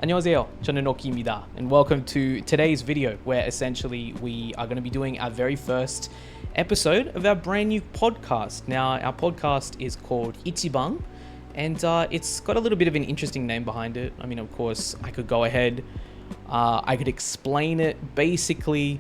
안녕하세요, 저는 오키입니다, and welcome to today's video, where essentially we are going to be doing our very first episode of our brand new podcast. Now, our podcast is called Ichibang, and it's got a little bit of an interesting name behind it. I mean, of course, I could go ahead, I could explain it. Basically,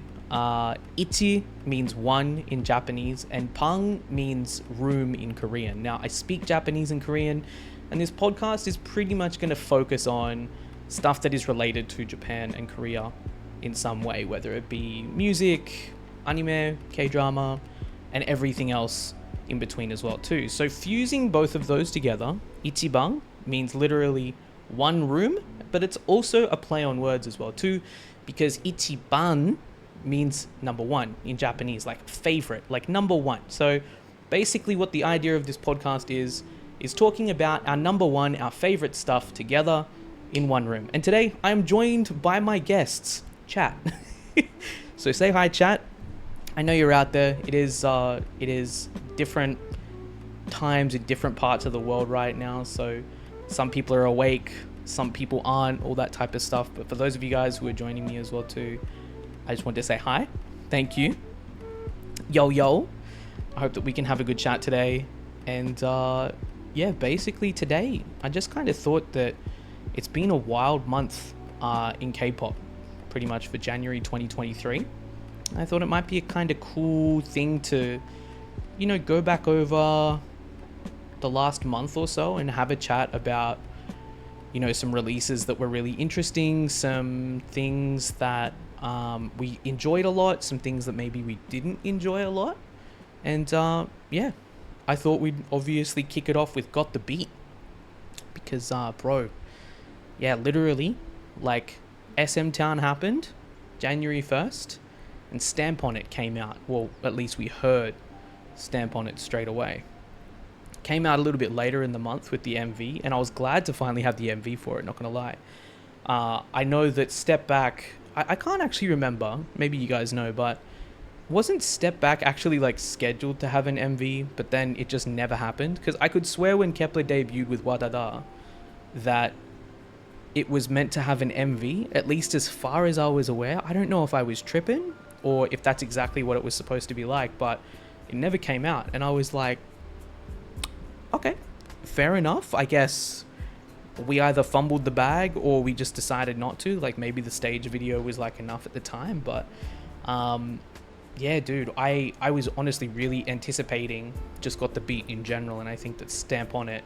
Ichi means one in Japanese, and Bang means room in Korean. Now, I speak Japanese and Korean, and this podcast is pretty much going to focus on stuff that is related to Japan and Korea in some way, whether it be music, anime, K-drama, and everything else in between as well too. So fusing both of those together, Ichibang means literally one room, but it's also a play on words as well too, because Ichiban means number one in Japanese, like favorite, like number one. So basically what the idea of this podcast is talking about our number one, our favorite stuff together in one room. And today I am joined by my guests, chat. So say hi, chat. I know you're out there. It is different times in different parts of the world right now. So some people are awake, some people aren't, all that type of stuff. But for those of you guys who are joining me as well too, I just want to say hi. Thank you. Yo. I hope that we can have a good chat today. And yeah, basically today I just kind of thought that it's been a wild month in K-pop, pretty much for January 2023. I thought it might be a kind of cool thing to, you know, go back over the last month or so and have a chat about, you know, some releases that were really interesting, some things that we enjoyed a lot, some things that maybe we didn't enjoy a lot. And yeah, I thought we'd obviously kick it off with Got the Beat, because bro, yeah, literally, like, SM Town happened January 1st, and Stamp on It came out. Well, at least we heard Stamp on It straight away. Came out a little bit later in the month with the MV, and I was glad to finally have the MV for it, not gonna lie. I know that Step Back, I can't actually remember, maybe you guys know, but wasn't Step Back actually like scheduled to have an MV, but then it just never happened? Because I could swear when Kepler debuted with Wadada that it was meant to have an MV, at least as far as I was aware. I don't know if I was tripping or if that's exactly what it was supposed to be like, but it never came out. And I was like, okay, fair enough. I guess we either fumbled the bag or we just decided not to. Like, maybe the stage video was like enough at the time, but yeah, dude, I was honestly really anticipating just Got the Beat in general, and I think that Stamp on It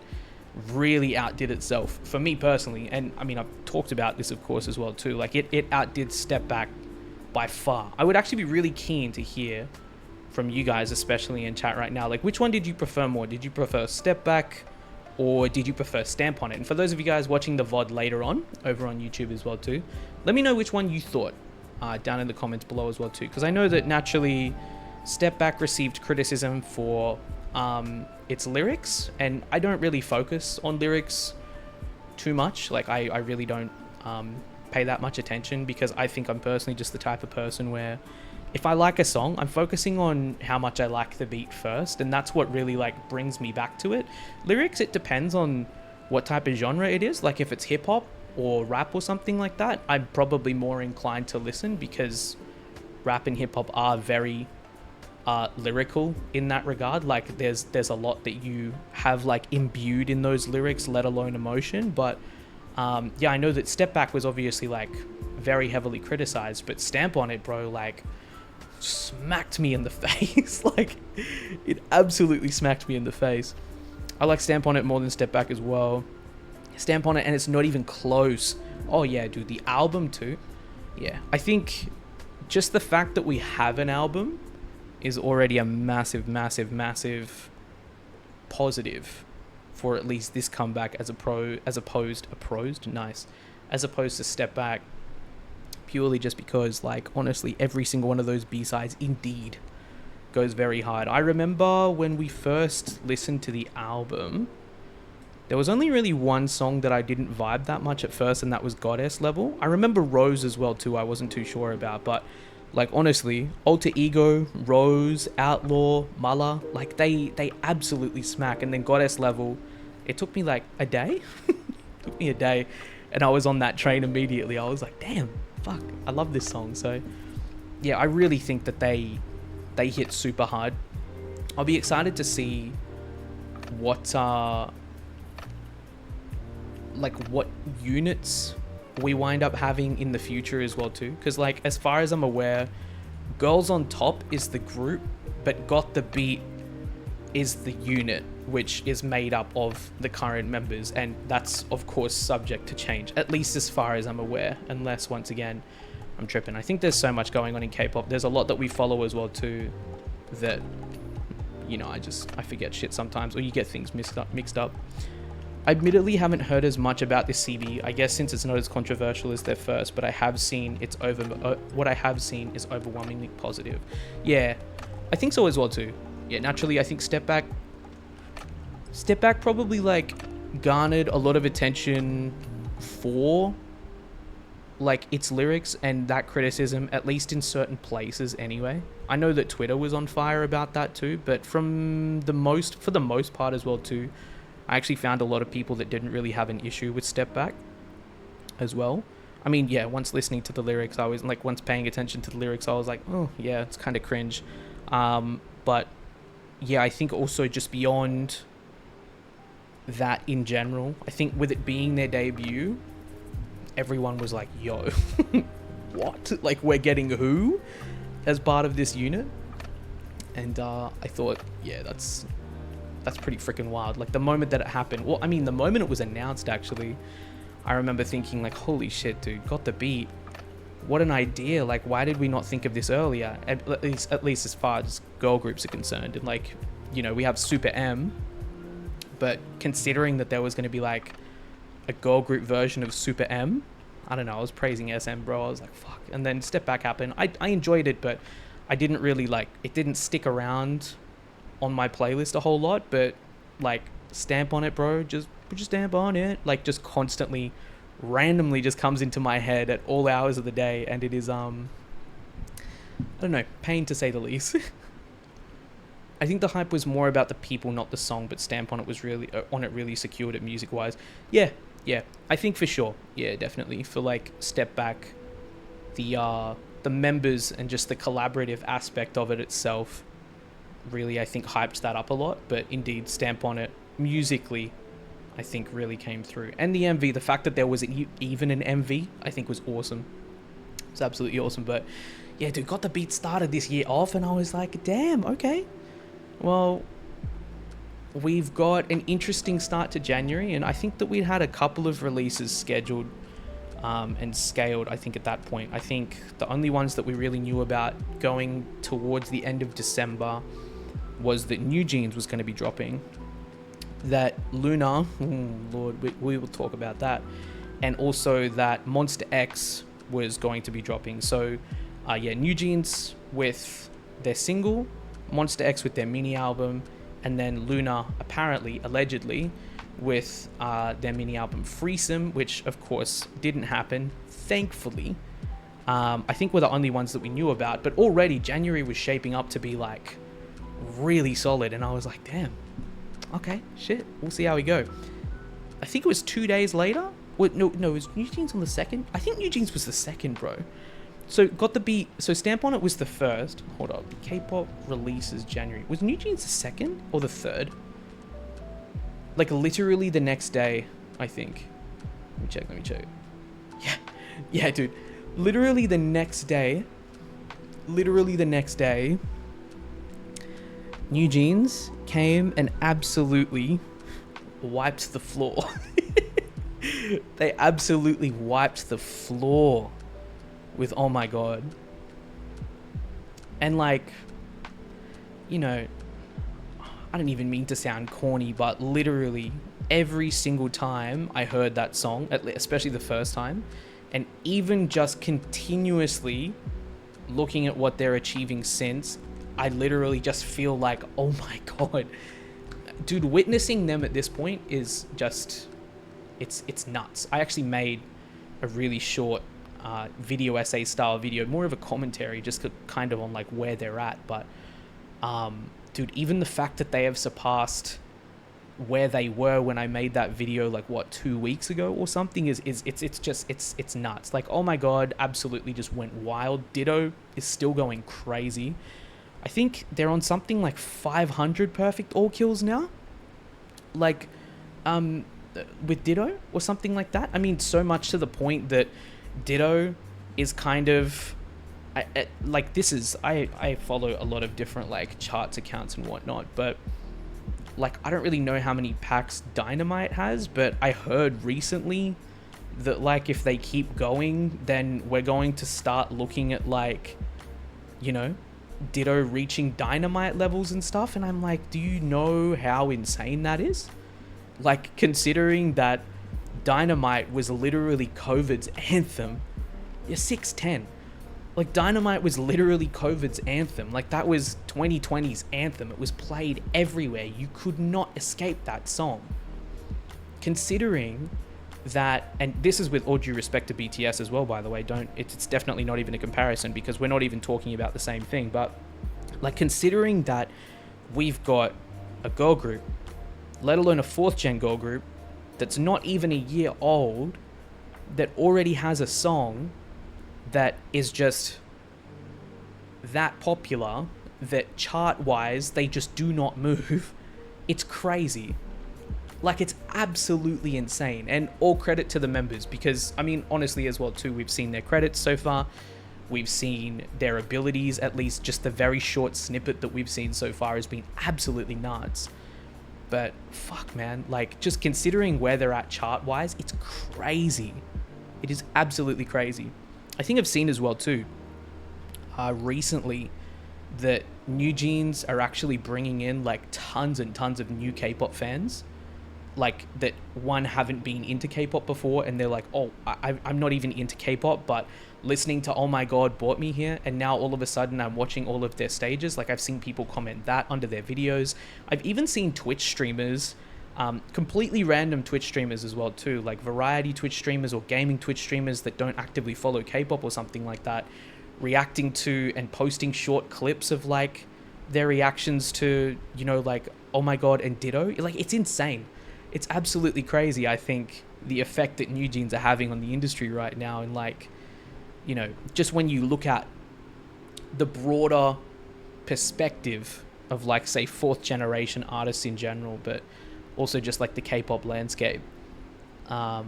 really outdid itself for me personally. And I mean, I've talked about this of course as well too, like it outdid Step Back by far. I would actually be really keen to hear from you guys, especially in chat right now, like, which one did you prefer more? Did you prefer Step Back or did you prefer Stamp on It? And for those of you guys watching the VOD later on over on YouTube as well too, let me know which one you thought down in the comments below as well too, because I know that naturally Step Back received criticism for its lyrics, and I don't really focus on lyrics too much. Like, I really don't pay that much attention, because I think I'm personally just the type of person where if I like a song, I'm focusing on how much I like the beat first, and that's what really like brings me back to it. Lyrics, it depends on what type of genre it is. Like, if it's hip-hop or rap or something like that, I'm probably more inclined to listen, because rap and hip-hop are very lyrical in that regard. Like, there's a lot that you have like imbued in those lyrics, let alone emotion. But yeah, I know that Step Back was obviously like very heavily criticized, but Stamp on It, bro, like smacked me in the face. Like, it absolutely smacked me in the face. I like Stamp on It more than Step Back as well. Stamp on It, and it's not even close. Oh yeah, dude, the album too. Yeah, I think just the fact that we have an album is already a massive positive for at least this comeback as opposed to Step Back, purely just because, like, honestly, every single one of those B-sides indeed goes very hard. I remember when we first listened to the album, there was only really one song that I didn't vibe that much at first, and that was Goddess Level. I remember Rose as well too, I wasn't too sure about, but like, honestly, Alter Ego, Rose, Outlaw, Mala, like, they absolutely smack. And then Goddess Level, it took me like a day. Took me a day and I was on that train immediately. I was like, damn, fuck, I love this song. So yeah, I really think that they hit super hard. I'll be excited to see what what units we wind up having in the future as well too, because like as far as I'm aware, Girls on Top is the group, but Got the Beat is the unit, which is made up of the current members, and that's of course subject to change, at least as far as I'm aware, unless once again I'm tripping. I think there's so much going on in K-pop. There's a lot that we follow as well too, that, you know, I forget shit sometimes, or you get things mixed up. I admittedly haven't heard as much about this CB, I guess since it's not as controversial as their first, but I have seen what I have seen is overwhelmingly positive. Yeah, I think so as well too. Yeah, naturally I think Step Back probably like garnered a lot of attention for like its lyrics and that criticism, at least in certain places anyway. I know that Twitter was on fire about that too, but for the most part as well too, I actually found a lot of people that didn't really have an issue with Step Back as well. I mean, yeah, once listening to the lyrics, once paying attention to the lyrics, I was like, oh yeah, it's kind of cringe. But yeah, I think also just beyond that in general, I think with it being their debut, everyone was like, yo, what? Like, we're getting who as part of this unit? And I thought, yeah, that's pretty freaking wild. Like, the moment that it happened, well, I mean, the moment it was announced, actually, I remember thinking, like, holy shit, dude, Got the Beat. What an idea. Like, why did we not think of this earlier? At least as far as girl groups are concerned. And, like, you know, we have Super M, but considering that there was going to be, like, a girl group version of Super M, I don't know, I was praising SM, bro. I was like, fuck. And then Step Back happened. I enjoyed it, but I didn't really, like, it didn't stick around on my playlist a whole lot, but like Stamp on It, bro, just put your stamp on it, like just constantly randomly just comes into my head at all hours of the day, and it is I don't know, pain to say the least. I think the hype was more about the people, not the song, but Stamp on It was really secured it music wise. Yeah, I think for sure, yeah, definitely for like Step Back, the members and just the collaborative aspect of it itself really, I think, hyped that up a lot. But indeed, Stamp on It musically, I think, really came through. And the MV, the fact that there was even an MV, I think was awesome. It's absolutely awesome. But yeah, dude, Got the Beat started this year off, and I was like, damn, okay, well, we've got an interesting start to January, and I think that we'd had a couple of releases scheduled and scaled. I think at that point, I think the only ones that we really knew about going towards the end of December was that NewJeans was going to be dropping, that Loona, Lord, we will talk about that, and also that Monsta X was going to be dropping. So yeah, NewJeans with their single, Monsta X with their mini album, and then Loona apparently, allegedly, with their mini album Threesome, which of course didn't happen, thankfully. I think were the only ones that we knew about, but already January was shaping up to be like really solid, and I was like, damn, okay, shit, we'll see how we go. I think it was 2 days later. Wait, no, it was NewJeans on the 2nd. I think NewJeans was the 2nd, bro. So Got the Beat, so Stamp on It was the 1st. Hold up, K-pop releases January. Was NewJeans the 2nd or the 3rd? Like literally the next day, I think. Let me check. Yeah, dude. Literally the next day, NewJeans came and absolutely wiped the floor. They absolutely wiped the floor with Oh My God. And like, you know, I don't even mean to sound corny, but literally every single time I heard that song, especially the first time, and even just continuously looking at what they're achieving since, I literally just feel like, oh my God, dude, witnessing them at this point is just, it's nuts. I actually made a really short video essay style video, more of a commentary, just kind of on like where they're at. But dude, even the fact that they have surpassed where they were when I made that video, like what, 2 weeks ago or something, is it's nuts. Like, oh my god, absolutely just went wild. Ditto is still going crazy. I think they're on something like 500 perfect all kills now, like with Ditto or something like that. I mean, so much to the point that Ditto is kind of like, this is, I follow a lot of different like charts accounts and whatnot, but like, I don't really know how many packs Dynamite has, but I heard recently that like if they keep going, then we're going to start looking at like, you know, Ditto reaching Dynamite levels and stuff. And I'm like, do you know how insane that is? Like, considering that Dynamite was literally COVID's anthem. You're 6'10". Like, Dynamite was literally COVID's anthem. Like, that was 2020's anthem. It was played everywhere. You could not escape that song. Considering that, and this is with all due respect to BTS as well, by the way, it's definitely not even a comparison, because we're not even talking about the same thing, but like, considering that we've got a girl group, let alone a 4th gen girl group that's not even a year old, that already has a song that is just that popular, that chart wise they just do not move. It's crazy. Like, it's absolutely insane. And all credit to the members, because I mean, honestly as well too, we've seen their credits so far, we've seen their abilities, at least just the very short snippet that we've seen so far has been absolutely nuts. But fuck man, like, just considering where they're at chart wise, it's crazy. It is absolutely crazy. I think I've seen as well too, recently, that NewJeans are actually bringing in like tons and tons of new K-pop fans, like, that one haven't been into K-pop before, and they're like, oh, I'm not even into K-pop, but listening to Oh My God brought me here, and now all of a sudden I'm watching all of their stages. Like, I've seen people comment that under their videos. I've even seen Twitch streamers, completely random Twitch streamers as well too, like variety Twitch streamers or gaming Twitch streamers that don't actively follow K-pop or something like that, reacting to and posting short clips of like their reactions to, you know, like Oh My God and Ditto. Like, it's insane. It's absolutely crazy, I think, the effect that NewJeans are having on the industry right now. And like, you know, just when you look at the broader perspective of like, say, 4th generation artists in general, but also just like the K-pop landscape, I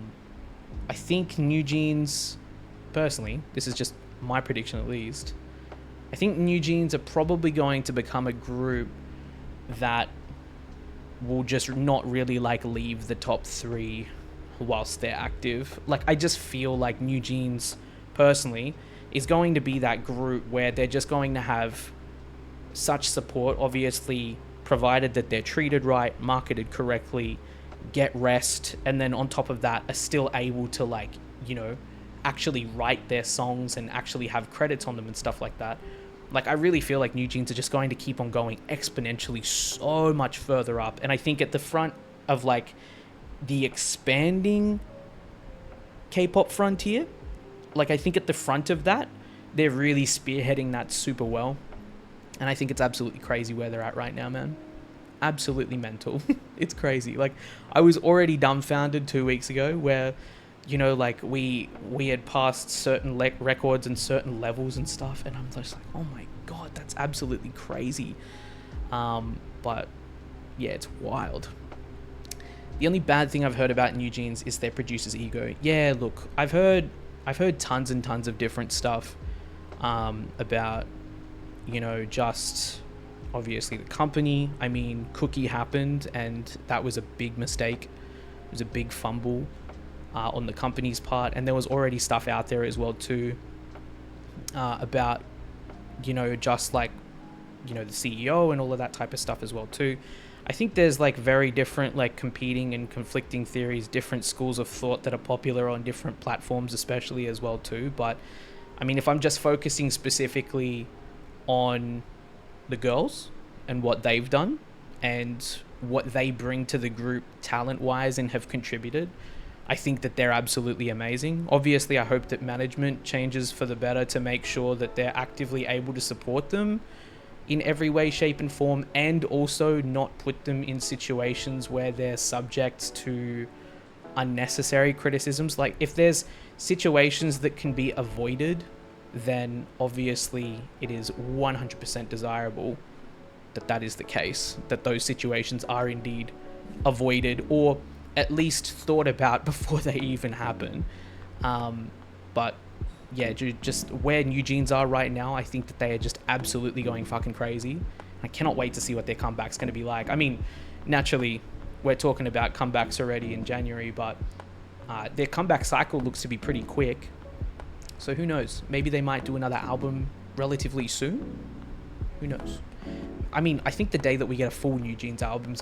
think NewJeans, personally, this is just my prediction at least, I think NewJeans are probably going to become a group that will just not really like leave the top 3 whilst they're active. Like, I just feel like NewJeans personally is going to be that group where they're just going to have such support, obviously provided that they're treated right, marketed correctly, get rest, and then on top of that are still able to, like, you know, actually write their songs and actually have credits on them and stuff like that. Like, I really feel like NewJeans are just going to keep on going exponentially so much further up. And I think at the front of like the expanding K-pop frontier, like, I think at the front of that, they're really spearheading that super well. And I think it's absolutely crazy where they're at right now, man. Absolutely mental. It's crazy. Like, I was already dumbfounded 2 weeks ago where, you know, like, we had passed certain records and certain levels and stuff, and I'm just like, oh my god, that's absolutely crazy. But yeah, it's wild. The only bad thing I've heard about NewJeans is their producer's ego. Yeah, look, I've heard tons and tons of different stuff about, you know, just obviously the company. I mean, Cookie happened, and that was a big mistake. It was a big fumble on the company's part, and there was already stuff out there as well too about, you know, just like, you know, the CEO and all of that type of stuff as well too. I think there's like very different, like, competing and conflicting theories, different schools of thought that are popular on different platforms especially as well too. But I mean, if I'm just focusing specifically on the girls and what they've done and what they bring to the group talent wise and have contributed, I think that they're absolutely amazing. Obviously, I hope that management changes for the better to make sure that they're actively able to support them in every way, shape and form, and also not put them in situations where they're subject to unnecessary criticisms. Like, if there's situations that can be avoided, then obviously it is 100% desirable that that is the case, that those situations are indeed avoided or at least thought about before they even happen. But yeah, just where NewJeans are right now, I think that they are just absolutely going fucking crazy. I cannot wait to see what their comeback's going to be like. I mean, naturally, we're talking about comebacks already in January, but their comeback cycle looks to be pretty quick. So who knows? Maybe they might do another album relatively soon. Who knows? I mean, I think the day that we get a full NewJeans album is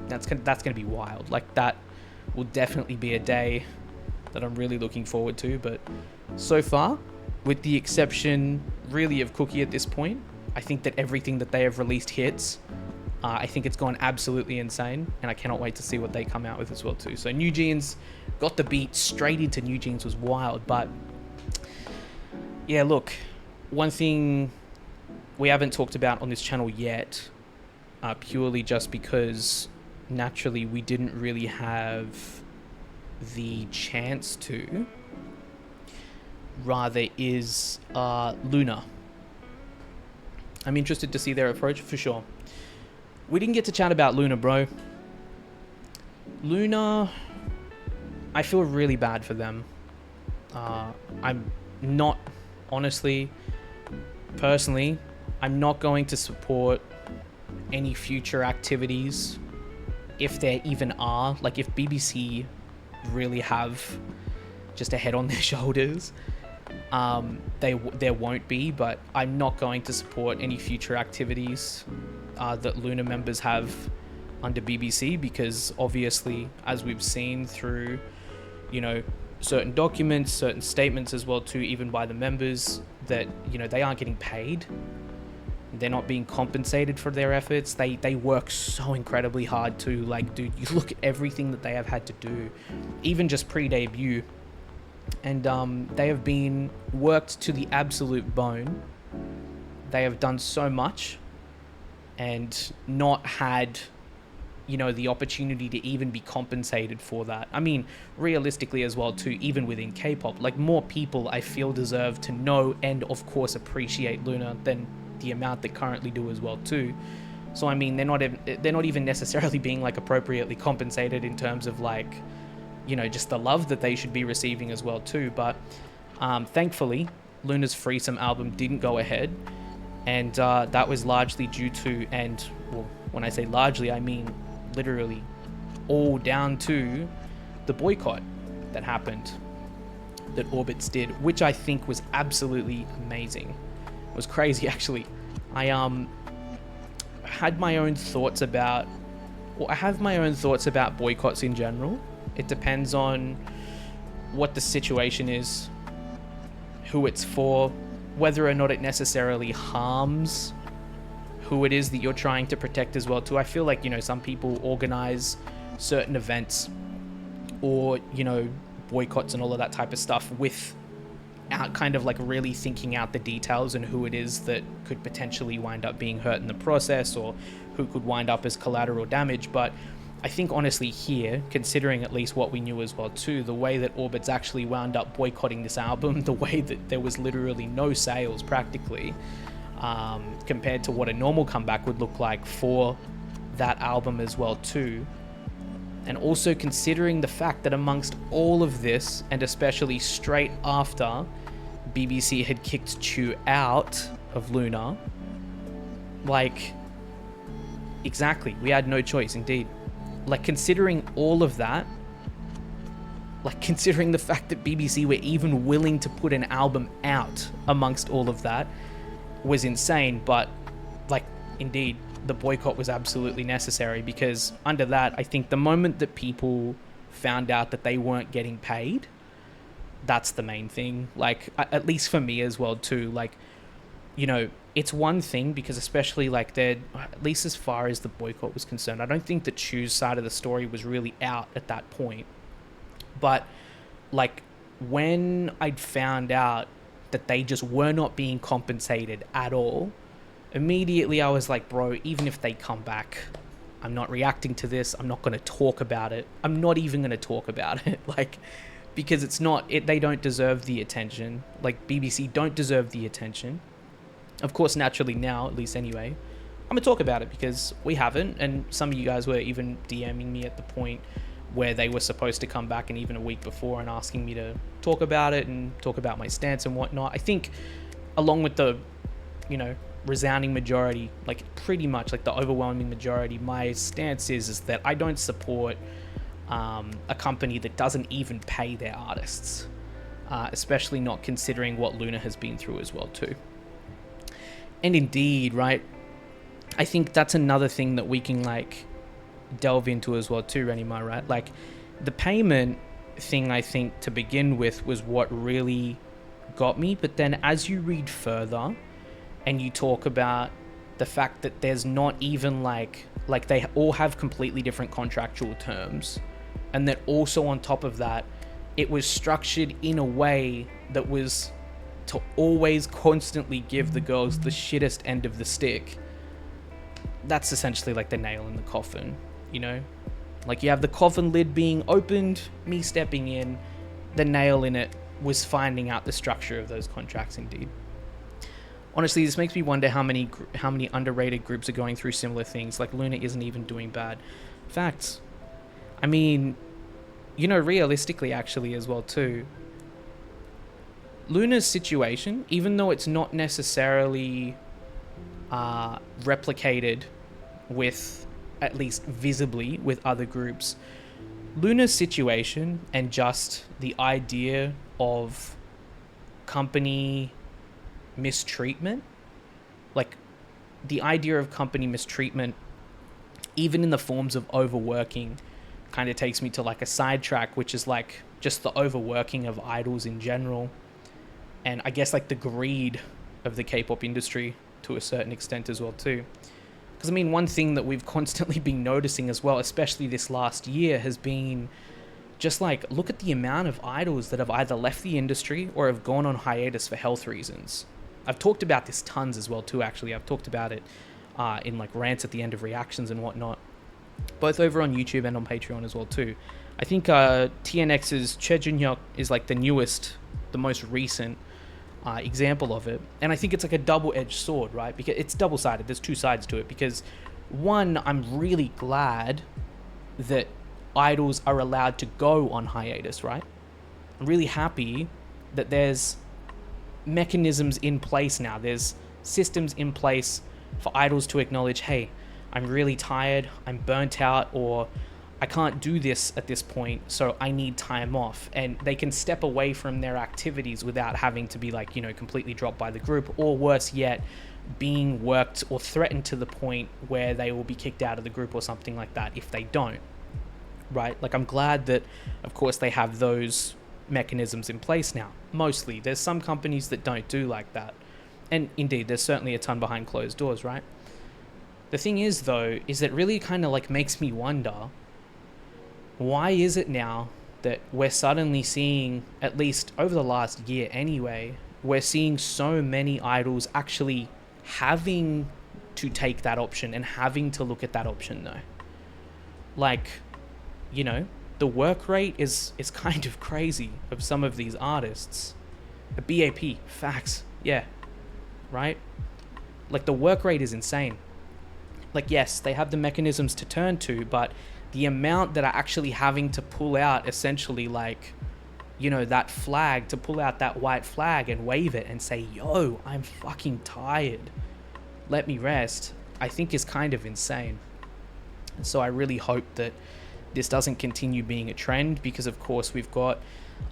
that's gonna be wild. Like, that will definitely be a day that I'm really looking forward to. But so far, with the exception really of Cookie at this point, I think that everything that they have released hits. I think it's gone absolutely insane, and I cannot wait to see what they come out with as well too. So NewJeans got the beat straight into NewJeans was wild. But yeah, look, one thing we haven't talked about on this channel yet, purely just because naturally we didn't really have the chance to, rather, is Loona. I'm interested to see their approach for sure. We didn't get to chat about Loona, bro. Loona, I feel really bad for them. I'm not, honestly, personally, I'm not going to support any future activities, if there even are. Like, if BBC really have just a head on their shoulders, there won't be, but I'm not going to support any future activities that Loona members have under BBC, because obviously, as we've seen through, you know, certain documents, certain statements as well too, even by the members, that, you know, they aren't getting paid. They're not being compensated for their efforts. They work so incredibly hard too. Like, dude, you look at everything that they have had to do, even just pre-debut, and they have been worked to the absolute bone. They have done so much and not had, you know, the opportunity to even be compensated for that. I mean, realistically as well too, even within K-pop, like, more people I feel deserve to know and of course appreciate Loona than the amount that currently do as well too. So I mean, they're not even necessarily being like appropriately compensated in terms of, like, you know, just the love that they should be receiving as well too. But thankfully, Loona's Threesome album didn't go ahead, and that was largely due to, and well, when I say largely, I mean literally all down to the boycott that happened, that Orbits did, which I think was absolutely amazing. It was crazy, actually. I had my own thoughts about, well, I have my own thoughts about boycotts in general. It depends on what the situation is, who it's for, whether or not it necessarily harms who it is that you're trying to protect as well too. I feel like, you know, some people organize certain events or, you know, boycotts and all of that type of stuff without kind of like really thinking out the details and who it is that could potentially wind up being hurt in the process, or who could wind up as collateral damage. But I think honestly here, considering at least what we knew as well too, the way that Orbits actually wound up boycotting this album, the way that there was literally no sales practically, compared to what a normal comeback would look like for that album as well too. And also considering the fact that amongst all of this, and especially straight after BBC had kicked Chu out of Loona, like, exactly, we had no choice indeed. Like, considering all of that, like, considering the fact that BBC were even willing to put an album out amongst all of that, was insane. But, like, indeed, the boycott was absolutely necessary, because under that, I think the moment that people found out that they weren't getting paid, that's the main thing. Like, at least for me as well too, like, you know, it's one thing because, especially like, at least as far as the boycott was concerned, I don't think that Chu's side of the story was really out at that point. But like, when I'd found out that they just were not being compensated at all, immediately I was like, bro, even if they come back, I'm not reacting to this. I'm not going to talk about it. I'm not even going to talk about it. Like, because it's not, they don't deserve the attention. Like, BBC don't deserve the attention. Of course, naturally now, at least anyway, I'm going to talk about it because we haven't. And some of you guys were even DMing me at the point where they were supposed to come back, and even a week before, and asking me to talk about it and talk about my stance and whatnot. I think along with the, resounding majority, like pretty much like the overwhelming majority, my stance is that I don't support a company that doesn't even pay their artists, especially not considering what Loona has been through as well too. And indeed, right, I think that's another thing that we can like delve into as well too, Renima, right? Like the payment thing, I think to begin with was what really got me, but then as you read further and you talk about the fact that there's not even like they all have completely different contractual terms, and that also on top of that, it was structured in a way that was to always constantly give the girls the shittest end of the stick. That's essentially like the nail in the coffin, Like you have the coffin lid being opened, me stepping in, the nail in it was finding out the structure of those contracts indeed. Honestly, this makes me wonder how many underrated groups are going through similar things. Like Loona isn't even doing bad. Facts. I mean, realistically actually as well too, Loona's situation, even though it's not necessarily replicated with, at least visibly, with other groups, Loona's situation and just the idea of company mistreatment, like the idea of company mistreatment, even in the forms of overworking, kind of takes me to like a sidetrack, which is like just the overworking of idols in general, and I guess like the greed of the K-pop industry to a certain extent as well too. Because I mean, one thing that we've constantly been noticing as well, especially this last year, has been just like, look at the amount of idols that have either left the industry or have gone on hiatus for health reasons. I've talked about this tons as well too, actually. I've talked about it in like rants at the end of reactions and whatnot, both over on YouTube and on Patreon as well too. I think TNX's Che Junhyuk is like the newest, the most recent example of it. And I think it's like a double-edged sword, right? Because it's double-sided. There's two sides to it. Because one, I'm really glad that idols are allowed to go on hiatus, right? I'm really happy that there's mechanisms in place now. There's systems in place for idols to acknowledge, hey, I'm really tired, I'm burnt out, or I can't do this at this point, so I need time off. And they can step away from their activities without having to be like, completely dropped by the group, or worse yet, being worked or threatened to the point where they will be kicked out of the group or something like that if they don't, right? Like, I'm glad that, of course, they have those mechanisms in place now. Mostly. There's some companies that don't do like that. And indeed, there's certainly a ton behind closed doors, right? The thing is, though, is it really kind of like makes me wonder, why is it now that we're suddenly seeing, at least over the last year anyway, we're seeing so many idols actually having to take that option and having to look at that option though? Like, the work rate is kind of crazy of some of these artists. A BAP, facts, yeah, right? Like, the work rate is insane. Like, yes, they have the mechanisms to turn to, but the amount that are actually having to pull out, essentially, like, that flag, to pull out that white flag and wave it and say, yo, I'm fucking tired, let me rest, I think is kind of insane. And so I really hope that this doesn't continue being a trend, because of course we've got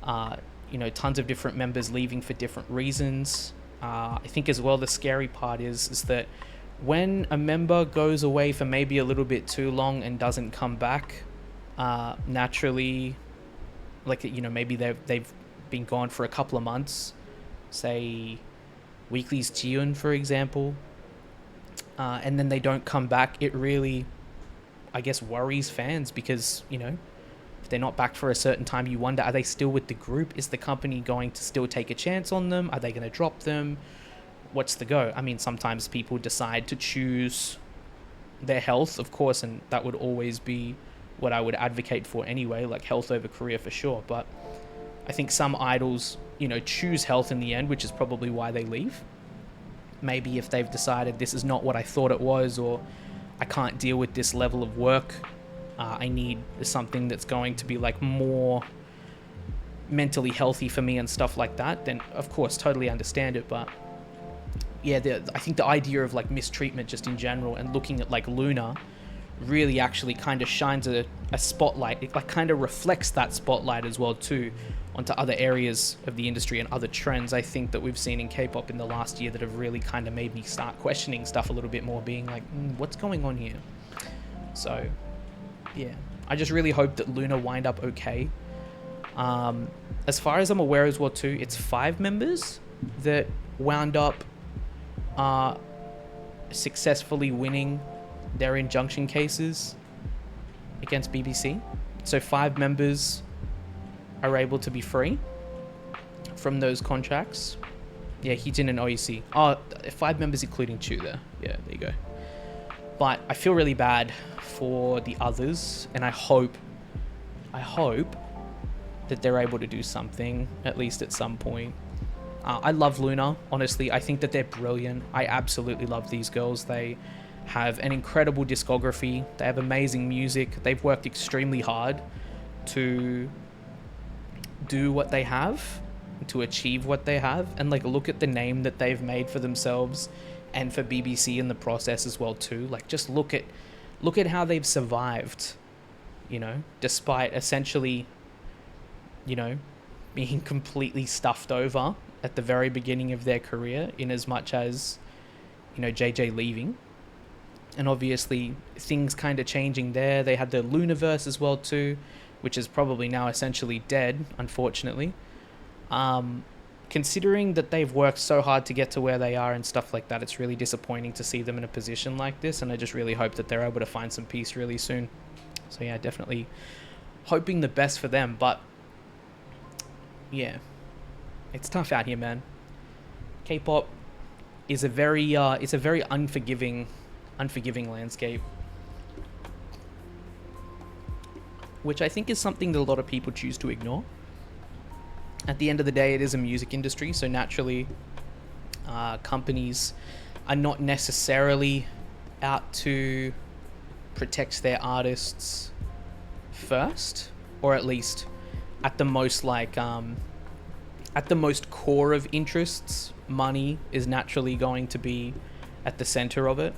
tons of different members leaving for different reasons. I think as well the scary part is that when a member goes away for maybe a little bit too long and doesn't come back, naturally, like, maybe they've been gone for a couple of months, say Weekly's Jiun, for example, and then they don't come back, it really, I guess, worries fans, because, if they're not back for a certain time, you wonder, are they still with the group? Is the company going to still take a chance on them? Are they going to drop them? what's the go? I mean, sometimes people decide to choose their health, of course, and that would always be what I would advocate for anyway, like health over career for sure. But I think some idols, you know, choose health in the end, which is probably why they leave. Maybe if they've decided this is not what I thought it was, or I can't deal with this level of work, I need something that's going to be like more mentally healthy for me and stuff like that, then of course totally understand it. But yeah, I think the idea of like mistreatment just in general, and looking at like Loona, really actually kind of shines a spotlight. It like kind of reflects that spotlight as well too onto other areas of the industry and other trends I think that we've seen in K-pop in the last year that have really kind of made me start questioning stuff a little bit more, being like, what's going on here? So yeah, I just really hope that Loona wind up okay. As far as I'm aware as well too, it's 5 members that wound up successfully winning their injunction cases against BBC. So 5 members are able to be free from those contracts. Yeah, Hyejin and OEC. Oh, 5 members including Chu there. Yeah, there you go. But I feel really bad for the others, and I hope that they're able to do something, at least at some point. I love Loona, honestly. I think that they're brilliant. I absolutely love these girls. They have an incredible discography. They have amazing music. They've worked extremely hard to do what they have, to achieve what they have, and like look at the name that they've made for themselves and for BBC in the process as well too. Like just look at how they've survived, you know, despite essentially, you know, being completely stuffed over at the very beginning of their career, in as much as, you know, JJ leaving, and obviously things kind of changing there. They had the Loonaverse as well too, which is probably now essentially dead, unfortunately. Considering that they've worked so hard to get to where they are and stuff like that, it's really disappointing to see them in a position like this, and I just really hope that they're able to find some peace really soon. So yeah, definitely hoping the best for them. But yeah, it's tough out here, man. K-pop is a very unforgiving landscape, which I think is something that a lot of people choose to ignore. At the end of the day, it is a music industry, so naturally companies are not necessarily out to protect their artists first, or at least at the most like at the most core of interests, money is naturally going to be at the center of it.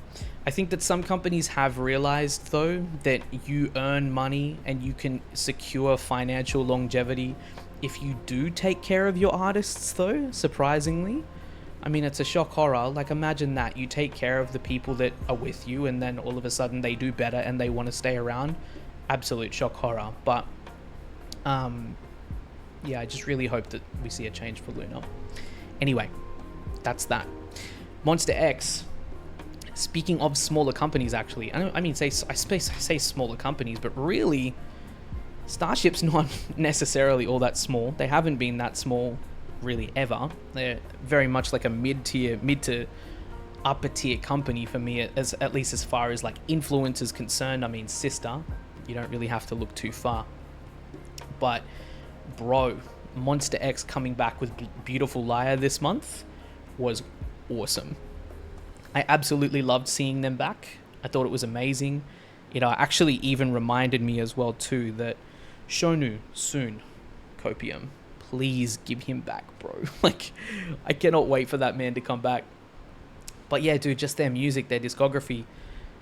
I think that some companies have realized though that you earn money and you can secure financial longevity if you do take care of your artists though, surprisingly. I mean, it's a shock horror. Like, imagine that you take care of the people that are with you and then all of a sudden they do better and they want to stay around. Absolute shock horror. But yeah, I just really hope that we see a change for Loona. Anyway, that's that. Monsta X, speaking of smaller companies, actually, I say smaller companies, but really Starship's not necessarily all that small. They haven't been that small really ever. They're very much like a mid to upper tier company for me, at least as far as like influence is concerned. I mean, sister, you don't really have to look too far. But bro, Monsta X coming back with Beautiful Liar this month was awesome. I absolutely loved seeing them back. I thought it was amazing. It actually even reminded me as well too that Shonu soon, Copium, please give him back, bro. Like, I cannot wait for that man to come back. But yeah, dude, just their music, their discography,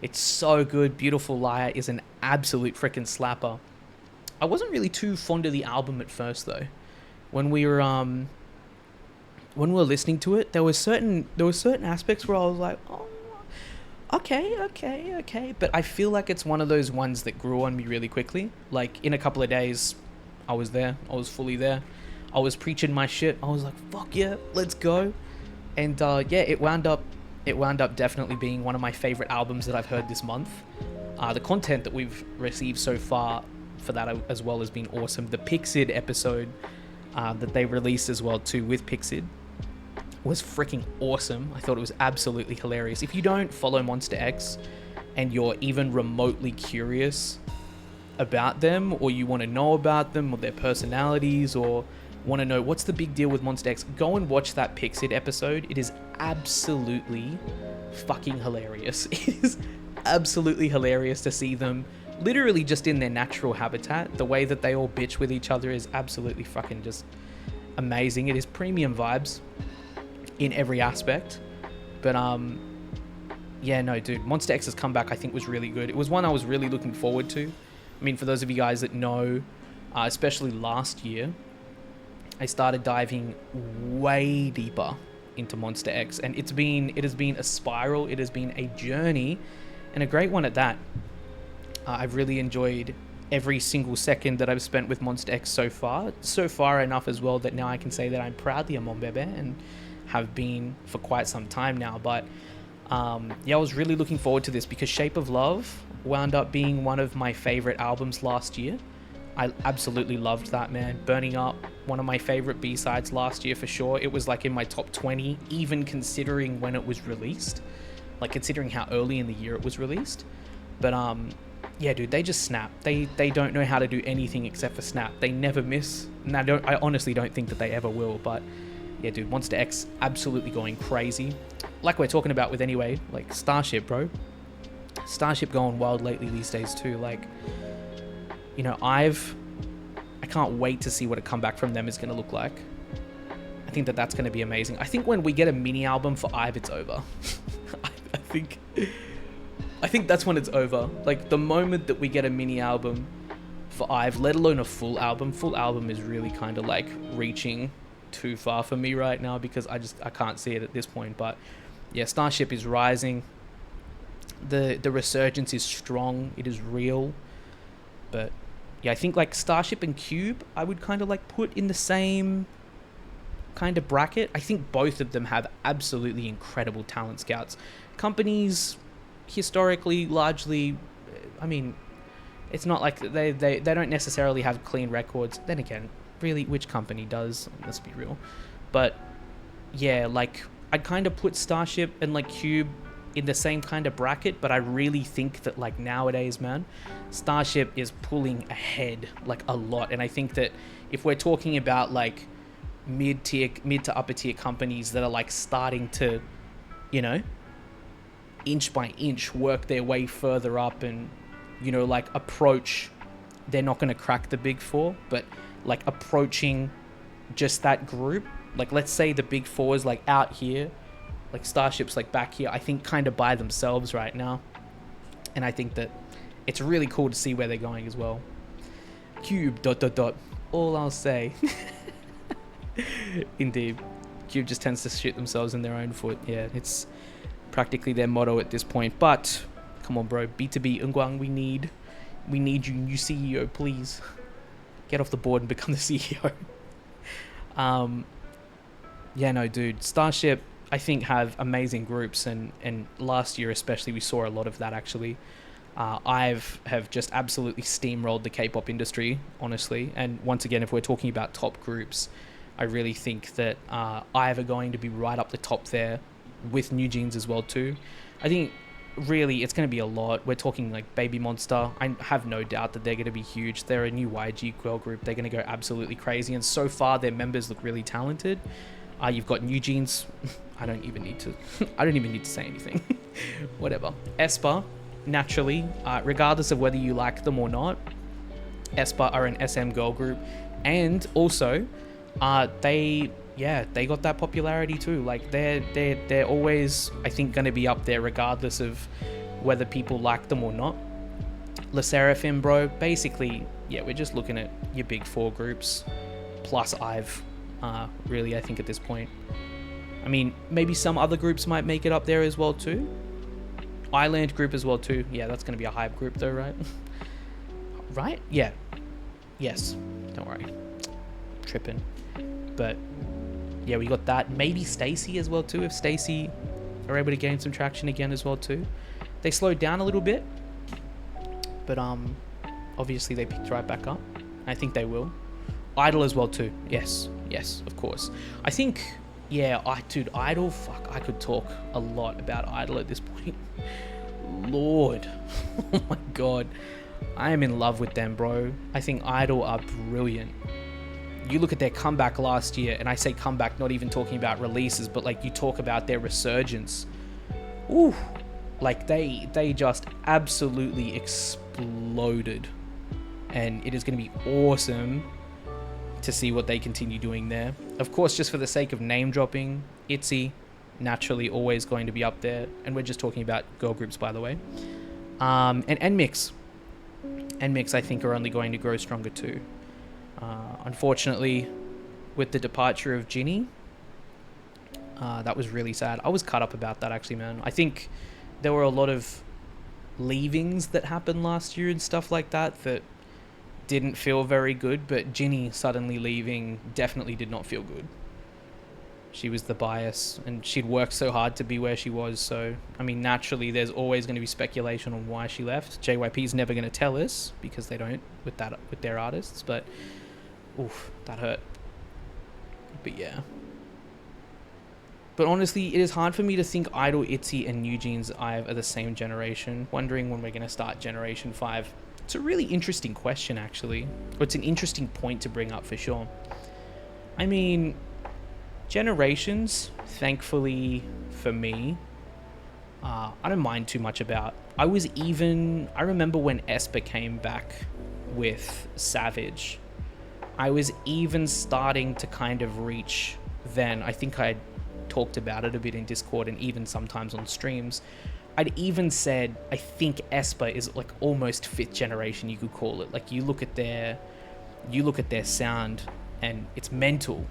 it's so good. Beautiful Liar is an absolute freaking slapper. I wasn't really too fond of the album at first though. When we were listening to it, there were certain aspects where I was like, oh, okay. But I feel like it's one of those ones that grew on me really quickly. Like, in a couple of days, I was there. I was fully there. I was preaching my shit. I was like, fuck yeah, let's go. And yeah, it wound up definitely being one of my favorite albums that I've heard this month. The content that we've received so far for that as well has been awesome. The Pixid episode that they released as well too with Pixid was freaking awesome. I thought it was absolutely hilarious. If you don't follow Monsta X and you're even remotely curious about them, or you want to know about them or their personalities, or want to know what's the big deal with Monsta X, go and watch that Pixid episode. It is absolutely fucking hilarious. It is absolutely hilarious to see them literally just in their natural habitat. The way that they all bitch with each other is absolutely fucking just amazing. It is premium vibes in every aspect. But yeah, no, dude, Monsta X's comeback I think was really good. It was one I was really looking forward to. I mean, for those of you guys that know, especially last year, I started diving way deeper into Monsta X, and it has been a spiral, it has been a journey, and a great one at that. I've really enjoyed every single second that I've spent with Monsta X so far enough as well that now I can say that I'm proudly a Monbebe and have been for quite some time now. But yeah, I was really looking forward to this because Shape of Love wound up being one of my favorite albums last year. I absolutely loved that, man. Burning Up, one of my favorite B-sides last year for sure. It was like in my top 20, even considering when it was released, like considering how early in the year it was released. But yeah, dude, they just snap. They don't know how to do anything except for snap. They never miss, and I honestly don't think that they ever will. But yeah, dude, Monsta X absolutely going crazy. Like we're talking about with anyway, like Starship, bro. Starship going wild lately these days too. Like, you know, I can't wait to see what a comeback from them is going to look like. I think that that's going to be amazing. I think when we get a mini album for IVE, it's over. I think that's when it's over. Like, the moment that we get a mini album for IVE, let alone a full album is really kind of like reaching too far for me right now because I can't see it at this point. But yeah, Starship is rising. The resurgence is strong. It is real. But yeah, I think like Starship and Cube, I would kind of like put in the same kind of bracket. I think both of them have absolutely incredible talent scouts. Companies historically largely, I mean, it's not like they don't necessarily have clean records. Then again, really, which company does? Let's be real. But yeah, like I'd kind of put Starship and like Cube in the same kind of bracket, but I really think that like nowadays, man, Starship is pulling ahead like a lot. And I think that if we're talking about like mid to upper tier companies that are like starting to, you know, inch by inch work their way further up and, you know, like approach, they're not going to crack the big four, but like approaching just that group. Like, let's say the big four is like out here, like Starship's like back here, I think kind of by themselves right now. And I think that it's really cool to see where they're going as well. Cube ... all I'll say. Indeed, Cube just tends to shoot themselves in their own foot. Yeah, it's practically their motto at this point. But come on, bro, B2B Ungwang, we need you, new CEO, please get off the board and become the CEO. Yeah, no, dude, Starship I think have amazing groups, and last year especially we saw a lot of that actually. Have just absolutely steamrolled the K-pop industry, honestly. And once again, if we're talking about top groups, I really think that IVE are going to be right up the top there with NewJeans as well too. I think really it's going to be a lot. We're talking like Baby Monsta. I have no doubt that they're going to be huge. They're a new YG girl group. They're going to go absolutely crazy, and so far their members look really talented. You've got NewJeans. I don't even need to say anything. Whatever. aespa, naturally, regardless of whether you like them or not, aespa are an SM girl group, and also they got that popularity too. Like they're always, I think, going to be up there regardless of whether people like them or not. Le Sserafim, bro, basically, yeah, we're just looking at your big four groups plus IVE, really, I think at this point. I mean, maybe some other groups might make it up there as well too. Island group as well too. Yeah, that's going to be a hype group though, right? Right? Yeah. Yes. Don't worry. Tripping. But yeah, we got that. Maybe Stacy as well too, if Stacy are able to gain some traction again as well too. They slowed down a little bit, but obviously they picked right back up. I think they will. Idol as well too. Yes, of course. I think Yeah, dude, Idol, fuck, I could talk a lot about Idol at this point. Lord, oh my god, I am in love with them, bro. I think Idol are brilliant. You look at their comeback last year, and I say comeback, not even talking about releases, but like you talk about their resurgence. Ooh, like they just absolutely exploded, and it is going to be awesome to see what they continue doing there. Of course, just for the sake of name dropping, ITZY, naturally always going to be up there, and we're just talking about girl groups, by the way. And NMIXX. NMIXX, I think, are only going to grow stronger too. Unfortunately, with the departure of Jinni, that was really sad. I was cut up about that, actually, man. I think there were a lot of leavings that happened last year and stuff like that that didn't feel very good, but Jinni suddenly leaving definitely did not feel good. She was the bias, and she'd worked so hard to be where she was, so, I mean, naturally, there's always going to be speculation on why she left. JYP's never going to tell us, because they don't with their artists, but, oof, that hurt. But yeah. But honestly, it is hard for me to think Idol, ITZY, and NewJeans IVE are the same generation, wondering when we're going to start Generation 5. It's a really interesting question, actually. Or it's an interesting point to bring up, for sure. I mean, generations, thankfully for me, I don't mind too much about. I remember when aespa came back with Savage. I was even starting to kind of reach then. I think I talked about it a bit in Discord and even sometimes on streams. I'd even said, I think aespa is like almost 5th generation, you could call it. Like you look at their sound and it's mental.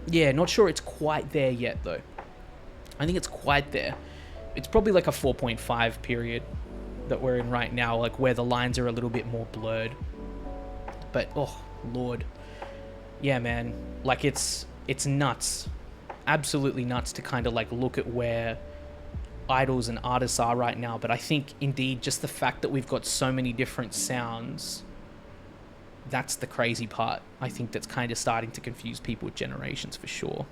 Yeah, not sure it's quite there yet though. I think it's quite there. It's probably like a 4.5 period that we're in right now, like where the lines are a little bit more blurred. But oh lord. Yeah, man, like it's nuts. Absolutely nuts to kind of like look at where idols and artists are right now. But I think indeed just the fact that we've got so many different sounds, that's the crazy part. I think that's kind of starting to confuse people with generations for sure.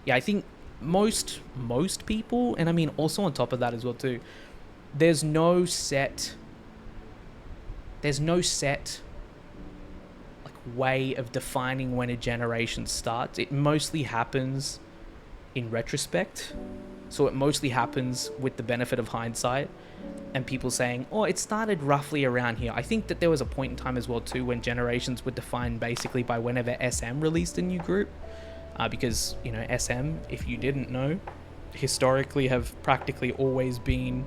Yeah, I think most people, and I mean also on top of that as well too, there's no set like way of defining when a generation starts. It mostly happens in retrospect. So it mostly happens with the benefit of hindsight and people saying, oh, it started roughly around here. I think that there was a point in time as well too when generations were defined basically by whenever SM released a new group. Because, you know, SM, if you didn't know, historically have practically always been,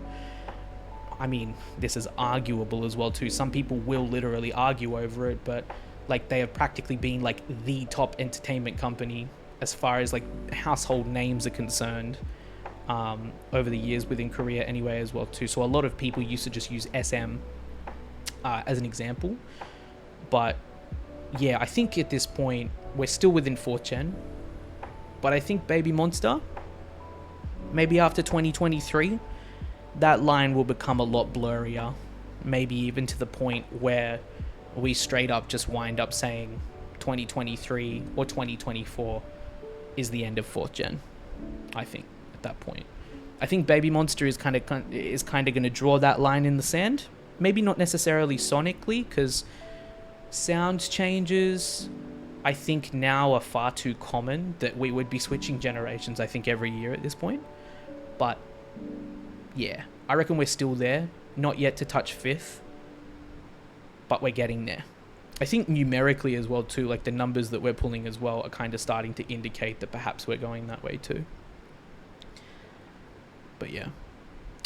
I mean, this is arguable as well too. Some people will literally argue over it, but like they have practically been like the top entertainment company as far as like household names are concerned. Over the years within Korea anyway as well too. So a lot of people used to just use SM as an example. But yeah, I think at this point we're still within 4th gen. But I think Baby Monsta, maybe after 2023, that line will become a lot blurrier. Maybe even to the point where we straight up just wind up saying 2023 or 2024 is the end of 4th gen, I think. That point, I think Baby Monster is kind of going to draw that line in the sand. Maybe not necessarily sonically, because sound changes I think now are far too common that we would be switching generations, I think, every year at this point. But yeah, I reckon we're still there, not yet to touch 5th, but we're getting there. I think numerically as well too, like the numbers that we're pulling as well are kind of starting to indicate that perhaps we're going that way too. But yeah,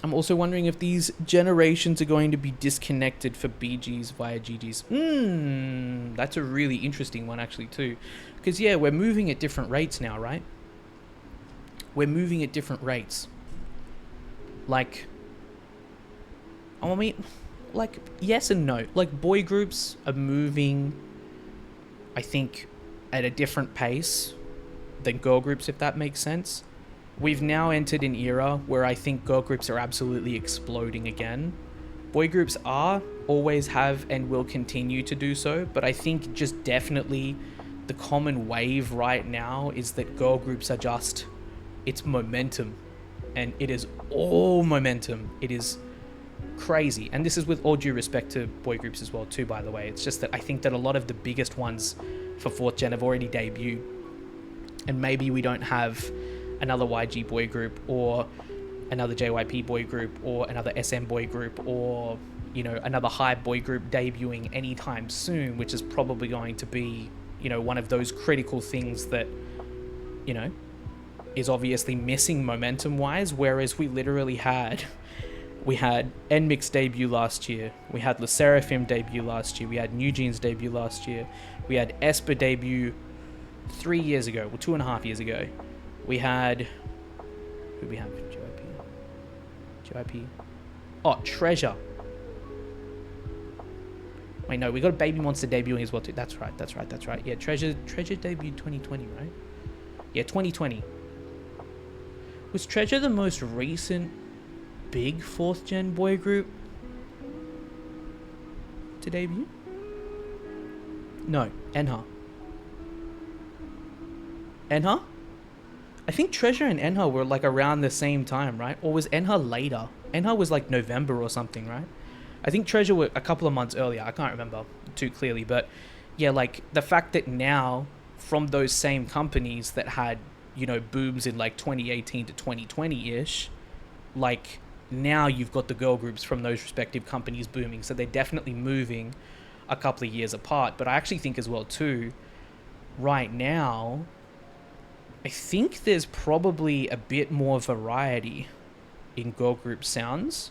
I'm also wondering if these generations are going to be disconnected for BGs via GGs. That's a really interesting one actually too. Because yeah, we're moving at different rates now, right? We're moving at different rates. Like, I mean, like, yes and no. Like, boy groups are moving, I think, at a different pace than girl groups, if that makes sense. We've now entered an era where I think girl groups are absolutely exploding again. Boy groups always have and will continue to do so, but I think just definitely the common wave right now is that girl groups are just, it's momentum, and it is all momentum. It is crazy, and this is with all due respect to boy groups as well too, by the way. It's just that I think that a lot of the biggest ones for 4th gen have already debuted, and maybe we don't have another YG boy group or another JYP boy group or another SM boy group or, you know, another HYBE boy group debuting anytime soon, which is probably going to be, you know, one of those critical things that, you know, is obviously missing momentum wise. Whereas we literally had NMIXX debut last year, we had LE SSERAFIM debut last year, we had NewJeans debut last year, we had aespa debut 3 years ago, well 2.5 years ago. We had, who we have? JYP. Oh, Treasure. Wait, no, we got Baby Monsta debuting as well too. That's right. Yeah, Treasure debuted 2020, right? Yeah, 2020. Was Treasure the most recent big 4th gen boy group to debut? No, NHA. NHA? I think Treasure and NHA were like around the same time, right? Or was NHA later? NHA was like November or something, right? I think Treasure were a couple of months earlier. I can't remember too clearly, but yeah, like the fact that now from those same companies that had, you know, booms in like 2018 to 2020-ish, like now you've got the girl groups from those respective companies booming. So they're definitely moving a couple of years apart. But I actually think as well too, right now, I think there's probably a bit more variety in girl group sounds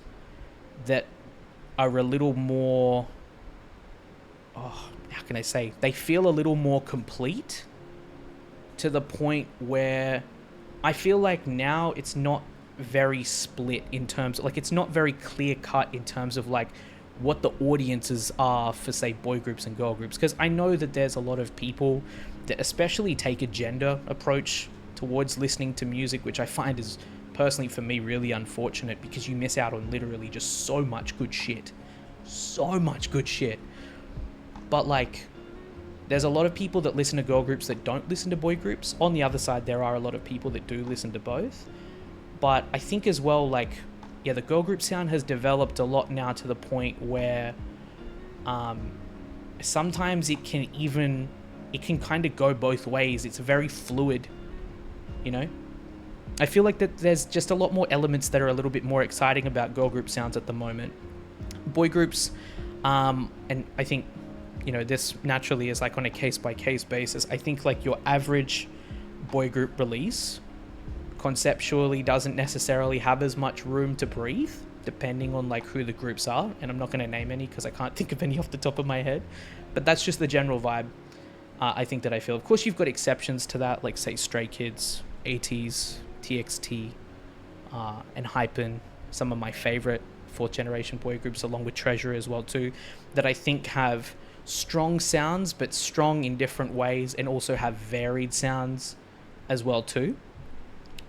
that are a little more, how can I say? They feel a little more complete, to the point where I feel like now it's not very split in terms of, like, it's not very clear cut in terms of like what the audiences are for, say, boy groups and girl groups. Because I know that there's a lot of people that especially take a gender approach towards listening to music, which I find is personally for me really unfortunate, because you miss out on literally just so much good shit. But like, there's a lot of people that listen to girl groups that don't listen to boy groups. On the other side, there are a lot of people that do listen to both. But I think as well, like, yeah, the girl group sound has developed a lot now to the point where sometimes it can kind of go both ways. It's very fluid, you know? I feel like that there's just a lot more elements that are a little bit more exciting about girl group sounds at the moment. Boy groups, and I think, you know, this naturally is like on a case-by-case basis. I think like your average boy group release conceptually doesn't necessarily have as much room to breathe, depending on like who the groups are. And I'm not going to name any because I can't think of any off the top of my head. But that's just the general vibe, I think, that I feel. Of course, you've got exceptions to that, like, say, Stray Kids, ATEEZ, TXT, and Hypen, some of my favorite 4th generation boy groups, along with Treasure as well too, that I think have strong sounds, but strong in different ways, and also have varied sounds as well too.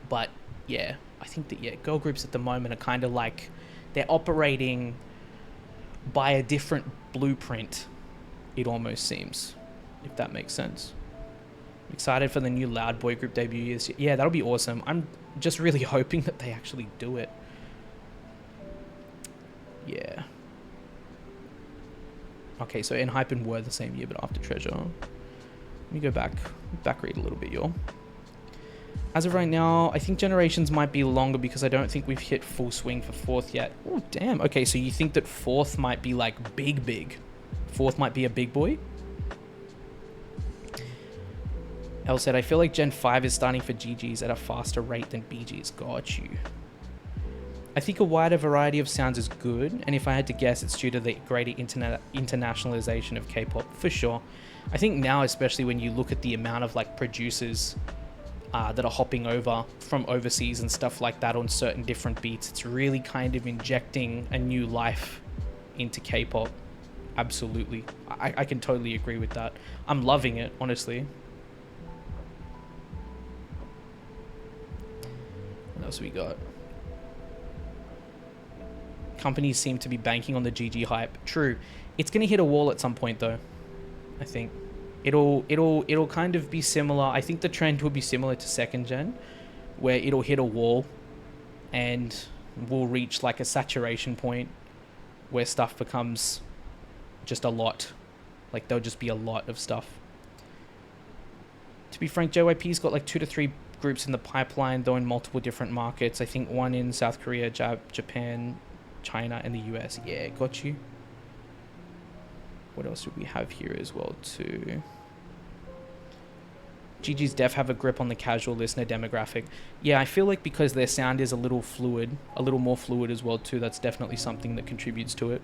But yeah, I think that, yeah, girl groups at the moment are kind of like, they're operating by a different blueprint, it almost seems, if that makes sense. I'm excited for the new Loud boy group debut. Yeah, that'll be awesome. I'm just really hoping that they actually do it. Yeah. Okay, so NHYPEN were the same year, but after Treasure. Let me go back read a little bit, y'all. As of right now, I think generations might be longer because I don't think we've hit full swing for 4th yet. Oh, damn. Okay, so you think that 4th might be like big. 4th might be a big boy? Elle said, I feel like Gen 5 is starting for GGs at a faster rate than BGs. Got you. I think a wider variety of sounds is good, and if I had to guess, it's due to the greater internationalization of K-pop, for sure. I think now, especially when you look at the amount of like producers that are hopping over from overseas and stuff like that on certain different beats, it's really kind of injecting a new life into K-pop. Absolutely. I can totally agree with that. I'm loving it, honestly. What else we got? Companies seem to be banking on the GG hype. True. It's going to hit a wall at some point, though, I think. It'll kind of be similar. I think the trend will be similar to second gen, where it'll hit a wall and we'll reach like a saturation point where stuff becomes just a lot. Like there'll just be a lot of stuff. To be frank, JYP's got like 2 to 3 groups in the pipeline, though in multiple different markets. I think one in South Korea, Japan, China, and the US. Yeah, got you. What else do we have here as well too? GG's def have a grip on the casual listener demographic. Yeah, I feel like because their sound is a little fluid, a little more fluid as well too, that's definitely something that contributes to it.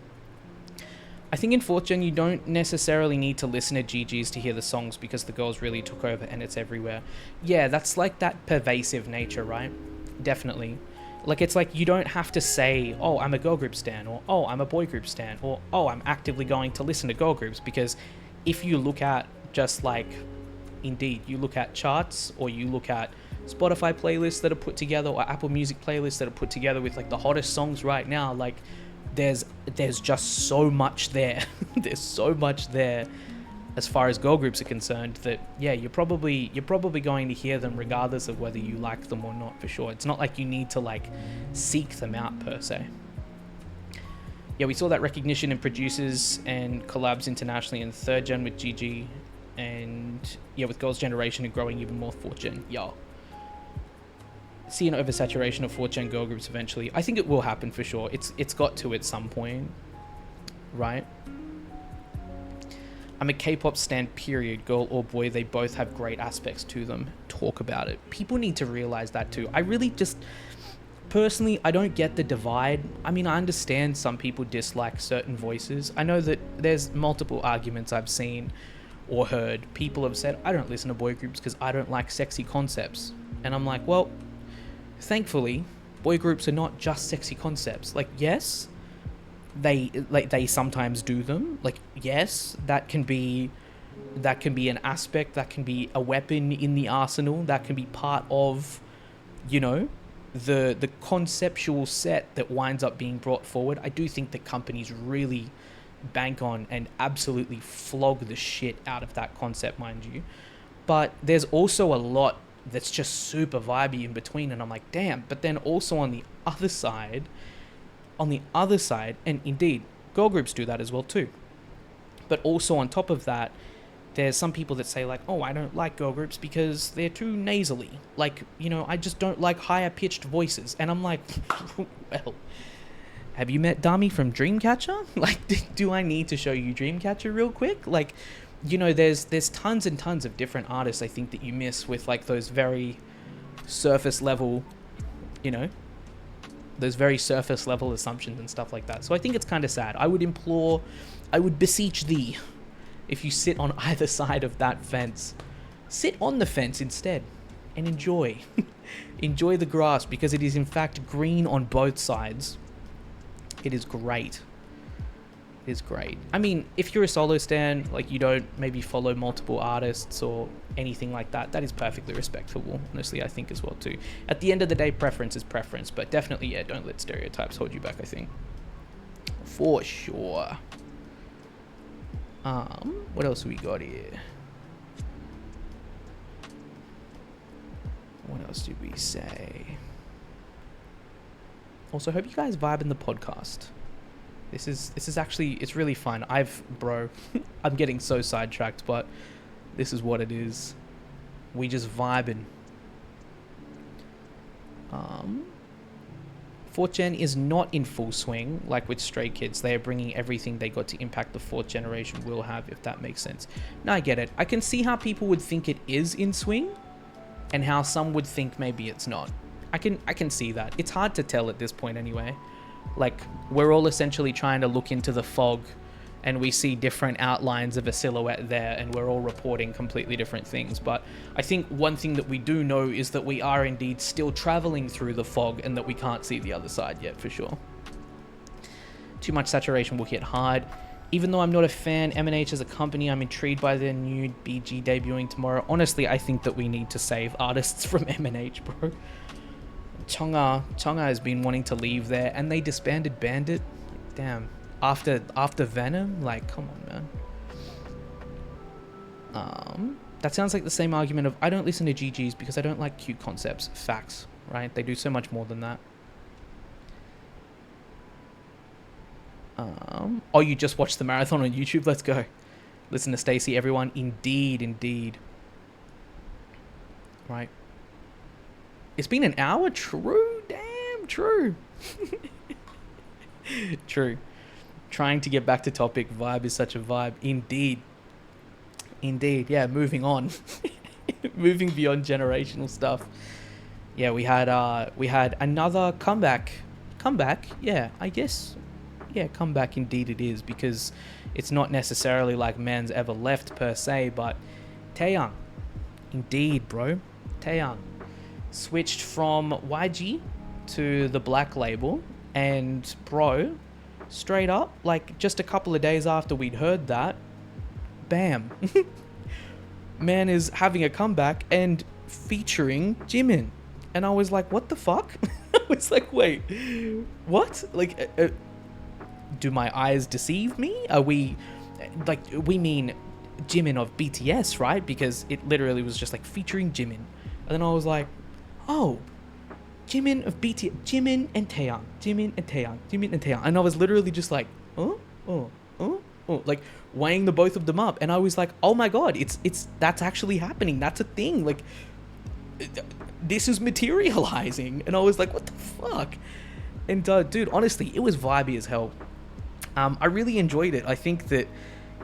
I think in 4th gen you don't necessarily need to listen to GG's to hear the songs because the girls really took over and it's everywhere. Yeah, that's like that pervasive nature, right? Definitely. Like it's like you don't have to say, oh, I'm a girl group stan, or oh, I'm a boy group stan, or oh, I'm actively going to listen to girl groups, because if you look at just like, indeed, you look at charts or you look at Spotify playlists that are put together or Apple Music playlists that are put together with like the hottest songs right now, like there's just so much there. There's so much there as far as girl groups are concerned that yeah, you're probably going to hear them regardless of whether you like them or not, for sure. It's not like you need to like seek them out per se. Yeah, we saw that recognition in producers and collabs internationally in 3rd gen with GG, and yeah, with Girls' Generation and growing even more 4th gen. Yeah. See an oversaturation of 4th gen girl groups eventually. I think it will happen for sure. It's got to at some point, right? I'm a K-pop stan, period. Girl or boy, they both have great aspects to them. Talk about it. People need to realize that too. I really just, personally, I don't get the divide. I mean, I understand some people dislike certain voices. I know that there's multiple arguments I've seen or heard. People have said, I don't listen to boy groups because I don't like sexy concepts. And I'm like, well, thankfully, boy groups are not just sexy concepts. Like, yes, they sometimes do them. Like, yes, that can be an aspect, that can be a weapon in the arsenal, that can be part of, you know, the conceptual set that winds up being brought forward. I do think that companies really bank on and absolutely flog the shit out of that concept, mind you. But there's also a lot that's just super vibey in between, and I'm like, damn. But then also on the other side, and indeed, girl groups do that as well too. But also on top of that, there's some people that say like, oh, I don't like girl groups because they're too nasally. Like, you know, I just don't like higher pitched voices. And I'm like, well, have you met Dami from Dreamcatcher? Like, do I need to show you Dreamcatcher real quick? Like, you know, there's tons and tons of different artists I think that you miss with like those very surface level, you know, those very surface level assumptions and stuff like that. So I think it's kind of sad. I would beseech thee, if you sit on either side of that fence, sit on the fence instead and enjoy. Enjoy the grass, because it is in fact green on both sides. It is great. It is great. I mean, if you're a solo stan, like you don't maybe follow multiple artists or anything like that, that is perfectly respectable, honestly, I think as well too. At the end of the day, preference is preference, but definitely, yeah, don't let stereotypes hold you back, I think. For sure. What else we got here? What else did we say? Also, hope you guys vibe in the podcast. This is actually, it's really fun. I'm getting so sidetracked, but this is what it is. We just vibing. 4th gen is not in full swing, like with Stray Kids. They are bringing everything they got to impact the 4th generation will have, if that makes sense. No, I get it. I can see how people would think it is in swing, and how some would think maybe it's not. I can see that. It's hard to tell at this point anyway. Like, we're all essentially trying to look into the fog, and we see different outlines of a silhouette there, and we're all reporting completely different things. But I think one thing that we do know is that we are indeed still traveling through the fog, and that we can't see the other side yet, for sure. Too much saturation will hit hard. Even though I'm not a fan, M&H as a company, I'm intrigued by their new BG debuting tomorrow. Honestly, I think that we need to save artists from M&H, bro. Chonga has been wanting to leave there, and they disbanded Bandit. Damn. After Venom, like, come on, man. That sounds like the same argument of I don't listen to GGs because I don't like cute concepts. Facts, right? They do so much more than that. Oh, you just watched the marathon on YouTube? Let's go. Listen to Stacy, everyone. Indeed, indeed. Right. It's been an hour? True. Damn, true. True. Trying to get back to topic. Vibe is such a vibe. Indeed. Indeed. Yeah, moving on. Moving beyond generational stuff. Yeah, we had another comeback. Comeback? Yeah, I guess. Yeah, comeback indeed it is, because it's not necessarily like man's ever left per se, but Taeyang. Indeed, bro. Taeyang switched from YG to the black label, and bro, straight up, like just a couple of days after we'd heard that, bam, man is having a comeback and featuring Jimin. And I was like, what the fuck? I was like, wait, what? Like, do my eyes deceive me? Are we, like, we mean Jimin of BTS, right? Because it literally was just like featuring Jimin. And then I was like, oh, Jimin of BTS, Jimin and Taeyang, Jimin and Taeyang, Jimin and Taeyang. And I was literally just like, like weighing the both of them up. And I was like, oh my God, that's actually happening. That's a thing. Like, this is materializing. And I was like, what the fuck? And dude, honestly, it was vibey as hell. I really enjoyed it. I think that,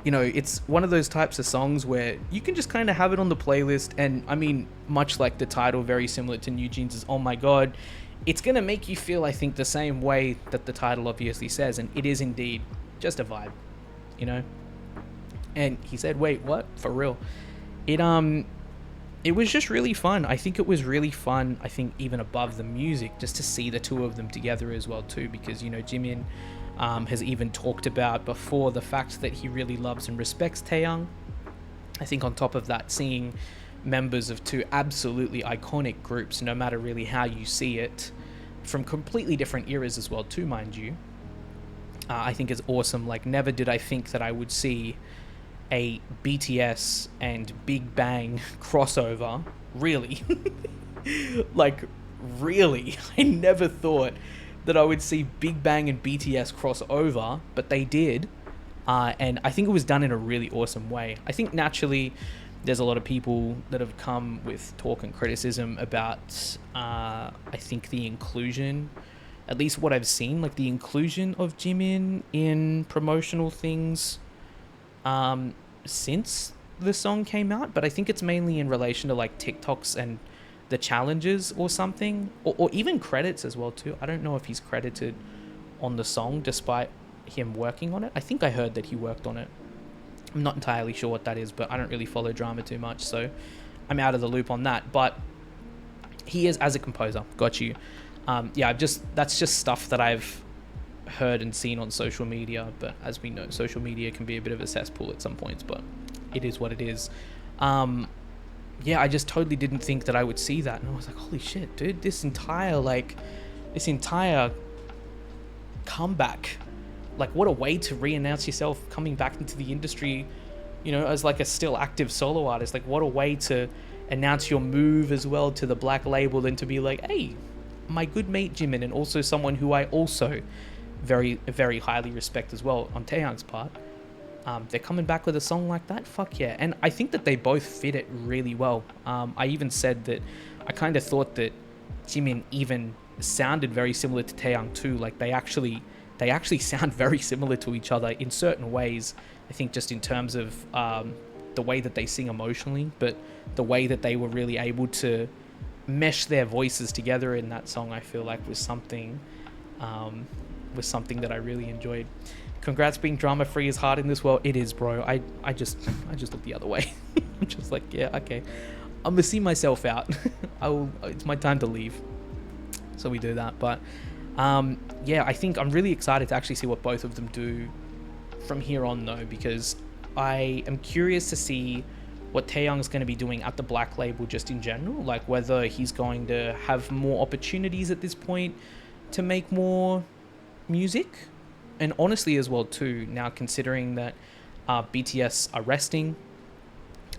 you know, it's one of those types of songs where you can just kind of have it on the playlist. And I mean, much like the title, very similar to NewJeans' Oh My God, it's going to make you feel, I think, the same way that the title obviously says. And it is indeed just a vibe, you know? And he said, wait, what? For real. It was just really fun. I think it was really fun, I think, even above the music, just to see the two of them together as well too, because, you know, Jimin has even talked about before the fact that he really loves and respects Taeyang. I think on top of that, seeing members of two absolutely iconic groups, no matter really how you see it, from completely different eras as well too, mind you, I think is awesome. Like, never did I think that I would see a BTS and Big Bang crossover, really. Like, really, I never thought that I would see Big Bang and BTS cross over, but they did, and I think it was done in a really awesome way. I think naturally there's a lot of people that have come with talk and criticism about I think the inclusion, at least what I've seen, like the inclusion of Jimin in promotional things since the song came out, but I think it's mainly in relation to like TikToks and the challenges or something, or even credits as well too. I don't know if he's credited on the song despite him working on it. I think I heard that he worked on it. I'm not entirely sure what that is, but I don't really follow drama too much, so I'm out of the loop on that. But he is as a composer. Got you. Yeah, that's just stuff that I've heard and seen on social media, but as we know, social media can be a bit of a cesspool at some points, but it is what it is. Yeah, I just totally didn't think that I would see that, and I was like, holy shit, dude, this entire comeback, like, what a way to re-announce yourself coming back into the industry, you know, as like a still active solo artist. Like, what a way to announce your move as well to the black label, and to be like, hey, my good mate Jimin, and also someone who I also very, very highly respect as well on Taeyang's part. They're coming back with a song like that. Fuck yeah. And I think that they both fit it really well. I even said that I kind of thought that Jimin even sounded very similar to Taeyang too. Like, they actually sound very similar to each other in certain ways. I think just in terms of the way that they sing emotionally, but the way that they were really able to mesh their voices together in that song, I feel like was something that I really enjoyed. Congrats, being drama free is hard in this world. It is, bro. I just look the other way. I'm just like, yeah, okay, I'm gonna see myself out. It's my time to leave, so we do that. But yeah, I think I'm really excited to actually see what both of them do from here on though, because I am curious to see what Taeyang's going to be doing at the black label just in general, like whether he's going to have more opportunities at this point to make more music. And honestly as well too, now considering that BTS are resting,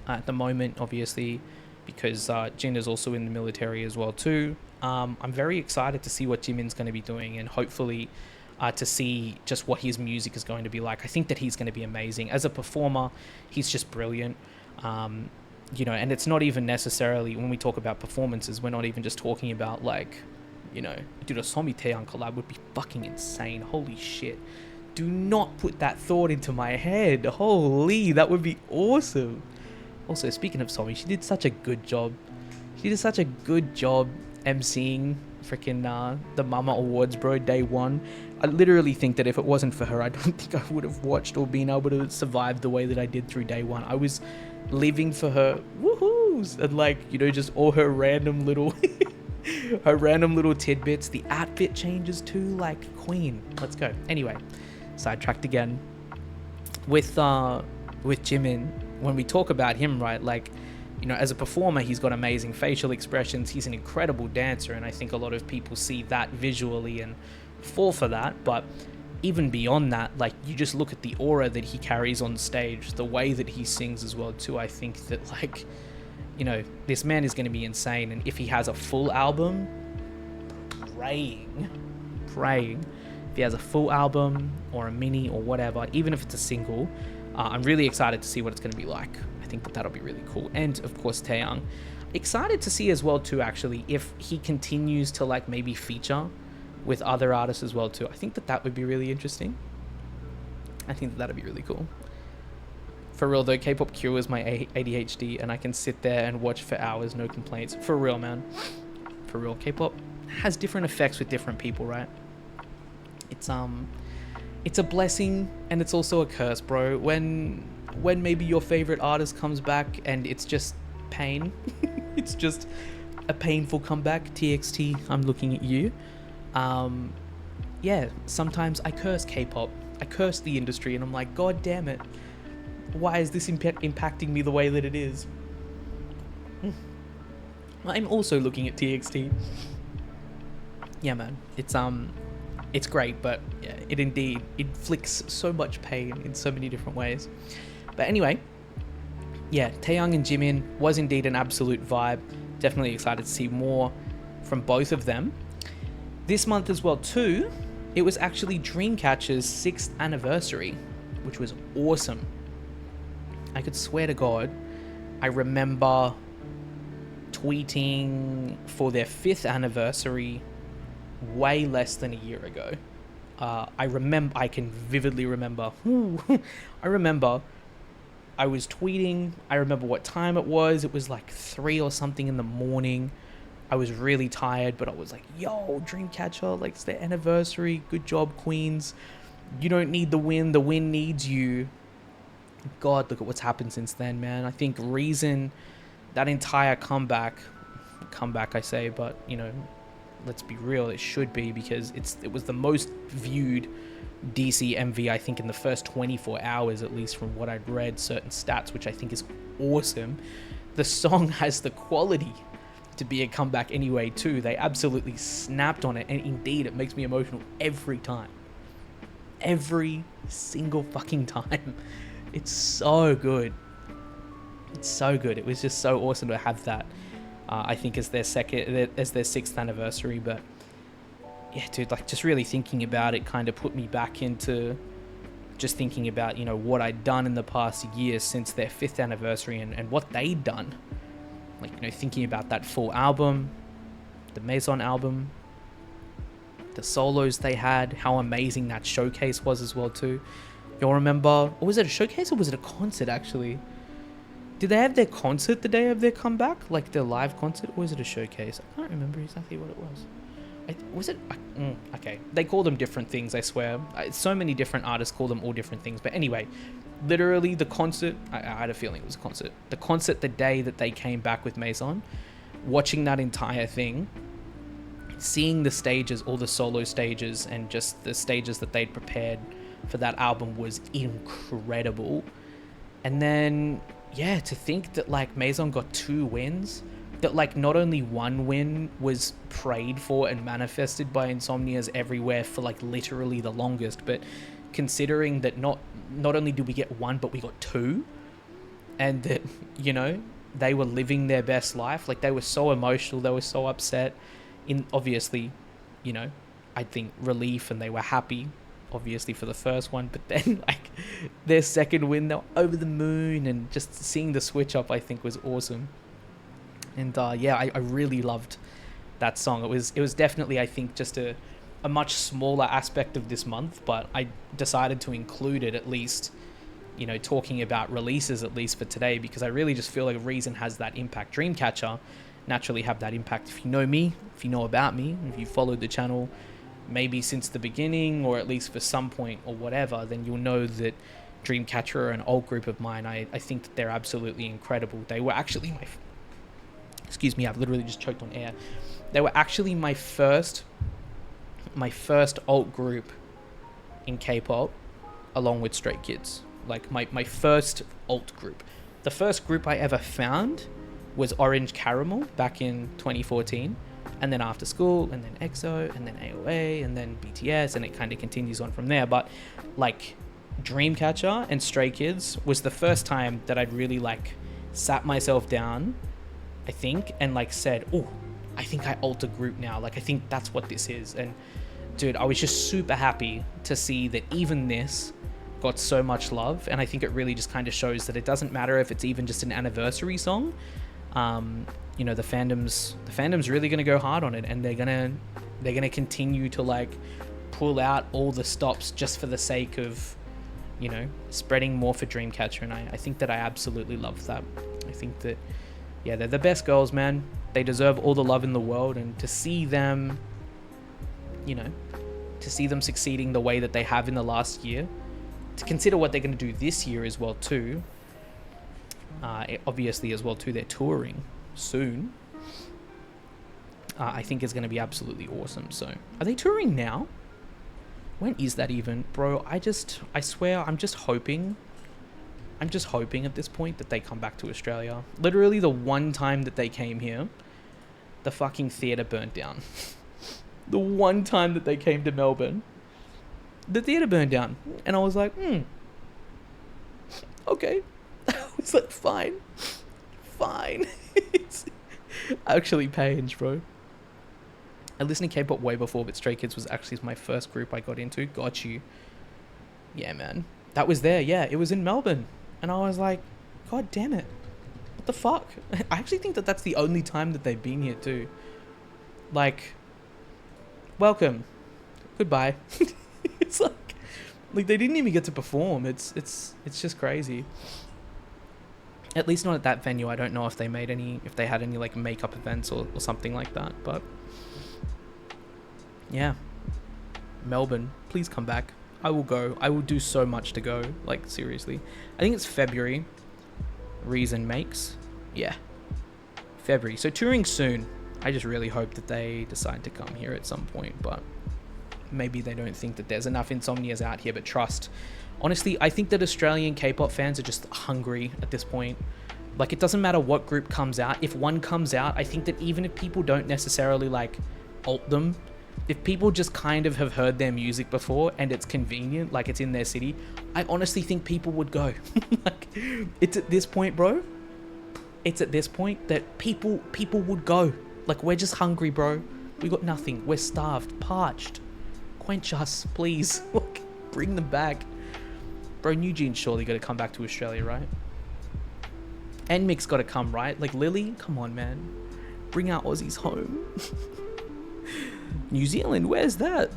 at the moment, obviously, because Jin is also in the military as well too. I'm very excited to see what Jimin's going to be doing, and hopefully to see just what his music is going to be like. I think that he's going to be amazing. As a performer, he's just brilliant. You know, and it's not even necessarily, when we talk about performances, we're not even just talking about like, you know, dude, a Somi Taeyang collab would be fucking insane. Holy shit. Do not put that thought into my head. Holy, that would be awesome. Also, speaking of Somi, she did such a good job. She did such a good job emceeing freaking the Mama Awards, bro, day one. I literally think that if it wasn't for her, I don't think I would have watched or been able to survive the way that I did through day one. I was living for her woohoos and, like, you know, just all her random little her random little tidbits, the outfit changes too, like, queen. Let's go. Anyway, sidetracked again. With Jimin, when we talk about him, right, like, you know, as a performer, he's got amazing facial expressions. He's an incredible dancer, and I think a lot of people see that visually and fall for that. But even beyond that, like, you just look at the aura that he carries on stage, the way that he sings as well too. I think that, like, you know, this man is going to be insane. And if he has a full album, praying, if he has a full album or a mini or whatever, even if it's a single, I'm really excited to see what it's going to be like. I think that that'll be really cool. And of course, Taeyang, excited to see as well too, actually, if he continues to, like, maybe feature with other artists as well too. I think that that would be really interesting. I think that that'd be really cool. For real though, K-pop cures my ADHD, and I can sit there and watch for hours, no complaints. For real, man. For real, K-pop has different effects with different people, right? It's a blessing and it's also a curse, bro. When maybe your favorite artist comes back and it's just pain. It's just a painful comeback. TXT, I'm looking at you. Yeah, sometimes I curse K-pop. I curse the industry, and I'm like, God damn it. Why is this impacting me the way that it is? I'm also looking at TXT. Yeah, man. It's great, but yeah, it indeed inflicts so much pain in so many different ways. But anyway, yeah, Taeyang and Jimin was indeed an absolute vibe. Definitely excited to see more from both of them. This month as well too, it was actually Dreamcatcher's 6th anniversary, which was awesome. I could swear to God, I remember tweeting for their 5th anniversary way less than a year ago. I can vividly remember. I remember I was tweeting. I remember what time it was. It was like 3 or something in the morning. I was really tired, but I was like, yo, Dreamcatcher, like, it's their anniversary. Good job, Queens. You don't need the win. The win needs you. God, look at what's happened since then, man. I think reason that entire comeback I say, but, you know, let's be real, it should be, because it was the most viewed DC MV, I think, in the first 24 hours, at least from what I'd read, certain stats, which I think is awesome. The song has the quality to be a comeback anyway too. They absolutely snapped on it, and indeed it makes me emotional every time. Every single fucking time. It's so good. It's so good. It was just so awesome to have that. I think as their 6th anniversary, but yeah, dude, like, just really thinking about it kind of put me back into just thinking about, you know, what I'd done in the past year since their 5th anniversary and what they'd done. Like, you know, thinking about that full album, the Maison album, the solos they had, how amazing that showcase was as well too. Y'all remember, or was it a showcase or was it a concert actually? Did they have their concert the day of their comeback? Like their live concert? Or was it a showcase? I can't remember exactly what it was. Okay. They call them different things, I swear. So many different artists call them all different things. But anyway, literally the concert, I had a feeling it was a concert. The concert the day that they came back with Maison, watching that entire thing, seeing the stages, all the solo stages, and just the stages that they'd prepared for that album was incredible. And then, yeah, to think that, like, Maison got 2 wins, that, like, not only one win was prayed for and manifested by insomnias everywhere for, like, literally the longest, but considering that not only did we get 1, but we got 2, and that, you know, they were living their best life. Like, they were so emotional, they were so upset, in obviously, you know, I think relief, and they were happy obviously for the first one, but then like their second win, they were over the moon, and just seeing the switch up I think was awesome. And yeah, I really loved that song. It was definitely, I think, just a much smaller aspect of this month, but I decided to include it, at least, you know, talking about releases, at least for today, because I really just feel like Reason has that impact. Dreamcatcher naturally have that impact. If you know me, if you know about me, if you followed the channel maybe since the beginning, or at least for some point or whatever, then you'll know that Dreamcatcher are an old group of mine. I think that they're absolutely incredible. They were actually my... Excuse me, I've literally just choked on air. They were actually my first alt group in K-pop, along with Stray Kids. Like, my first alt group. The first group I ever found was Orange Caramel back in 2014. And then After School, and then EXO, and then AOA, and then BTS, and it kind of continues on from there. But, like, Dreamcatcher and Stray Kids was the first time that I'd really, like, sat myself down, I think, and, like, said, oh, I think I alt a group now. Like, I think that's what this is. And, dude, I was just super happy to see that even this got so much love. And I think it really just kind of shows that it doesn't matter if it's even just an anniversary song. You know, the fandom's really gonna go hard on it, and they're gonna continue to, like, pull out all the stops just for the sake of, you know, spreading more for Dreamcatcher. And I think that I absolutely love that. I think that, yeah, they're the best girls, man. They deserve all the love in the world, and to see them, you know, to see them succeeding the way that they have in the last year, to consider what they're going to do this year as well too. Obviously as well too, they're touring soon. I think is going to be absolutely awesome. So, are they touring now? When is that even? Bro, I swear, I'm just hoping at this point that they come back to Australia. Literally the one time that they came here, the fucking theatre burnt down. The one time that they came to Melbourne, the theatre burned down. And I was like, okay. I was like, fine. It's actually pains, bro. I listened to K-pop way before, but Stray Kids was actually my first group I got into. Got you. Yeah, man. That was there. Yeah, it was in Melbourne. And I was like, God damn it. What the fuck? I actually think that that's the only time that they've been here too. Like, welcome. Goodbye. It's like they didn't even get to perform. It's just crazy. At least not at that venue. I don't know if they had any like makeup events or something like that, but yeah. Melbourne, please come back. I will go. I will do so much to go. Like, seriously. I think it's February. Reason makes. Yeah. February. So touring soon. I just really hope that they decide to come here at some point, but maybe they don't think that there's enough insomnias out here, but trust. Honestly, I think that Australian K-pop fans are just hungry at this point. Like, it doesn't matter what group comes out. If one comes out, I think that even if people don't necessarily, like, alt them, if people just kind of have heard their music before and it's convenient, like it's in their city, I honestly think people would go. Like, it's at this point, bro. It's at this point that people would go. Like, we're just hungry, bro. We got nothing. We're starved, parched. Quench us, please. Like, bring them back. Bro, NewJeans surely got to come back to Australia, right? NMIXX got to come, right? Like, Lily, come on, man. Bring our Aussies home. New Zealand, where's that?